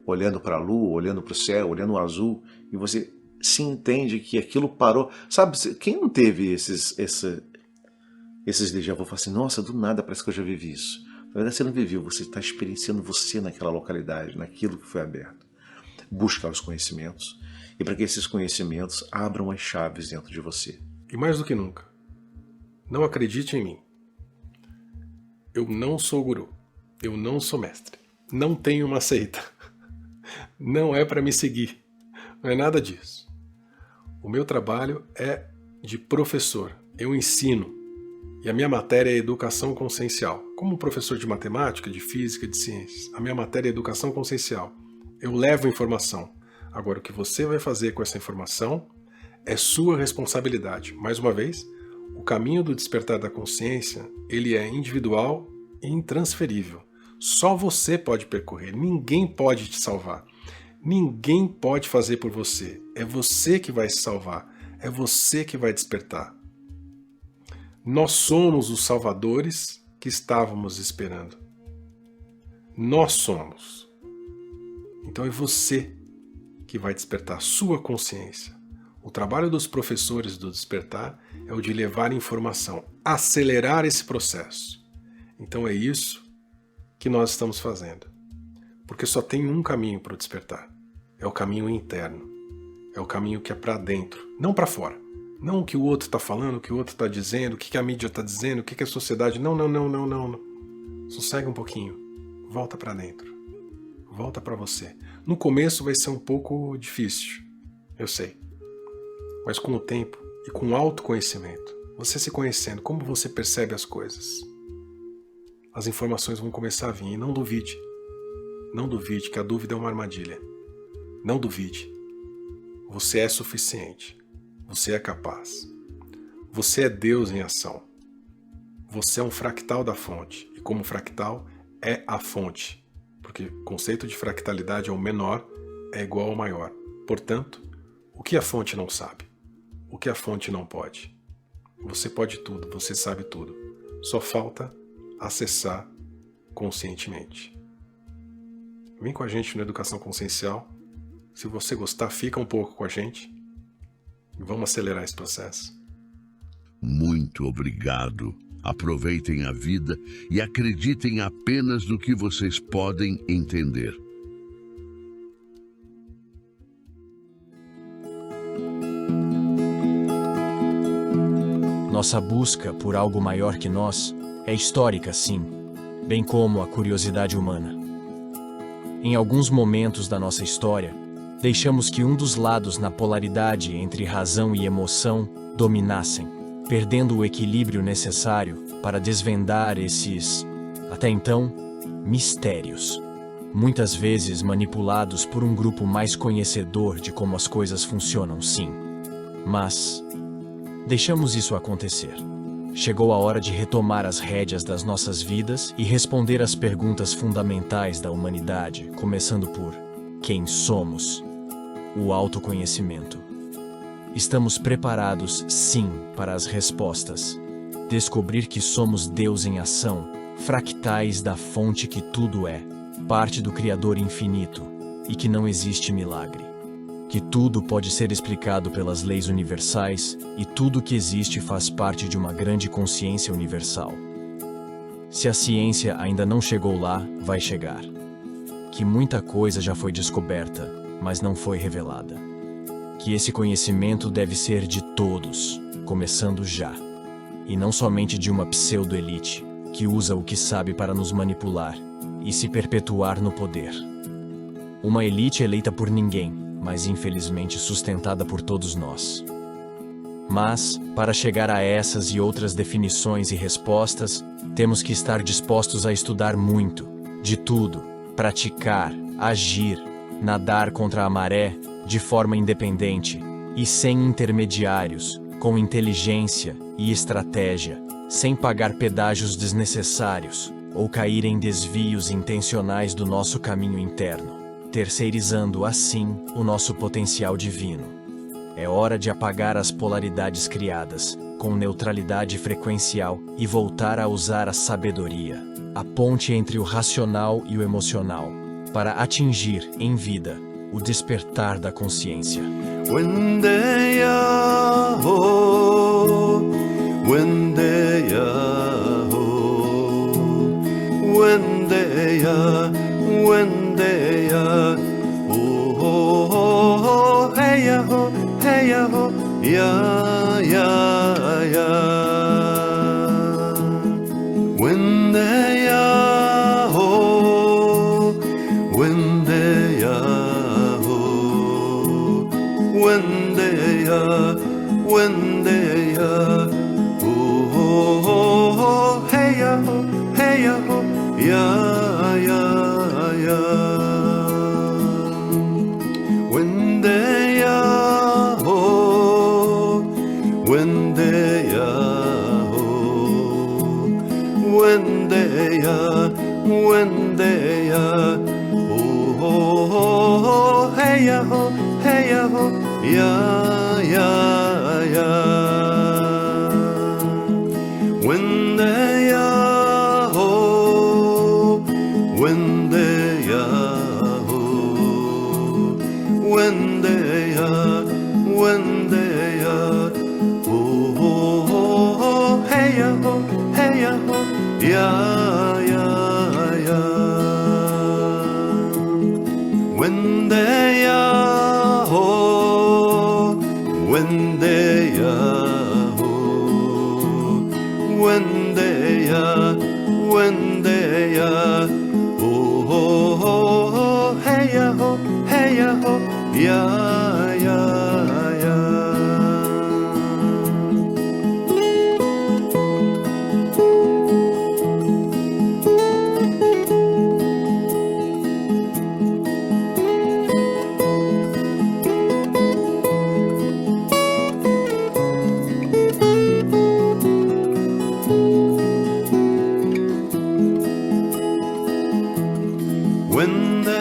Speaker 3: olhando para a lua, olhando para o céu, olhando o azul, e você se entende que aquilo parou. Sabe, quem não teve esses déjà vu, fala assim, nossa, do nada parece que eu já vivi isso. Na verdade você não viveu, você está experienciando você naquela localidade, naquilo que foi aberto. Busca os conhecimentos, e para que esses conhecimentos abram as chaves dentro de você.
Speaker 2: E mais do que nunca, não acredite em mim. Eu não sou guru. Eu não sou mestre. Não tenho uma seita. Não é para me seguir. Não é nada disso. O meu trabalho é de professor. Eu ensino. E a minha matéria é educação consciencial. Como professor de matemática, de física, de ciências, a minha matéria é educação consciencial. Eu levo informação. Agora, o que você vai fazer com essa informação é sua responsabilidade. Mais uma vez, o caminho do despertar da consciência, ele é individual e intransferível. Só você pode percorrer, ninguém pode te salvar. Ninguém pode fazer por você. É você que vai se salvar. É você que vai despertar. Nós somos os salvadores que estávamos esperando. Nós somos. Então é você que vai despertar sua consciência. O trabalho dos professores do despertar é o de levar informação, acelerar esse processo. Então é isso que nós estamos fazendo. Porque só tem um caminho para o despertar. É o caminho interno. É o caminho que é para dentro, não para fora. Não o que o outro está falando, o que o outro está dizendo, o que a mídia está dizendo, o que a sociedade... Não. Sossegue um pouquinho. Volta para dentro. Volta para você. No começo vai ser um pouco difícil, eu sei. Mas com o tempo e com o autoconhecimento, você se conhecendo, como você percebe as coisas, as informações vão começar a vir. E não duvide. Não duvide que a dúvida é uma armadilha. Não duvide. Você é suficiente. Você é capaz. Você é Deus em ação. Você é um fractal da fonte. E como fractal, é a fonte. Porque o conceito de fractalidade é o menor é igual ao maior. Portanto, o que a fonte não sabe? O que a fonte não pode? Você pode tudo, você sabe tudo. Só falta acessar conscientemente. Vem com a gente no Educação Consciencial. Se você gostar, fica um pouco com a gente. E vamos acelerar esse processo.
Speaker 9: Muito obrigado. Aproveitem a vida e acreditem apenas no que vocês podem entender.
Speaker 1: Nossa busca por algo maior que nós é histórica, sim, bem como a curiosidade humana. Em alguns momentos da nossa história, deixamos que um dos lados na polaridade entre razão e emoção dominassem, perdendo o equilíbrio necessário para desvendar esses, até então, mistérios, muitas vezes manipulados por um grupo mais conhecedor de como as coisas funcionam, sim. Mas deixamos isso acontecer. Chegou a hora de retomar as rédeas das nossas vidas e responder às perguntas fundamentais da humanidade, começando por quem somos? O autoconhecimento. Estamos preparados, sim, para as respostas. Descobrir que somos Deus em ação, fractais da fonte que tudo é, parte do Criador infinito, e que não existe milagre. Que tudo pode ser explicado pelas leis universais e tudo que existe faz parte de uma grande consciência universal. Se a ciência ainda não chegou lá, vai chegar. Que muita coisa já foi descoberta, mas não foi revelada. Que esse conhecimento deve ser de todos, começando já. E não somente de uma pseudo-elite, que usa o que sabe para nos manipular e se perpetuar no poder. Uma elite eleita por ninguém, mas infelizmente sustentada por todos nós. Mas, para chegar a essas e outras definições e respostas, temos que estar dispostos a estudar muito, de tudo, praticar, agir, nadar contra a maré, de forma independente e sem intermediários, com inteligência e estratégia, sem pagar pedágios desnecessários ou cair em desvios intencionais do nosso caminho interno, terceirizando assim o nosso potencial divino. É hora de apagar as polaridades criadas, com neutralidade frequencial e voltar a usar a sabedoria, a ponte entre o racional e o emocional, para atingir, em vida, o despertar da consciência.
Speaker 10: When ya ya. Wende ya ho, wende ya ho, wende ya, wende ya. Oh ho ho ho, hey ya ho, hey ya ho, ya ya ya. Wende ya ho, wende ya ho, wende ya, wende ya. Oh ho ho ho, hey ya ho, hey ya ho, ya ya ya. Wende ya ho, wende ya ho, wende ya, wende ya. Oh ho ho ho, hey ya ho, hey ya ho, ya ya ya. When the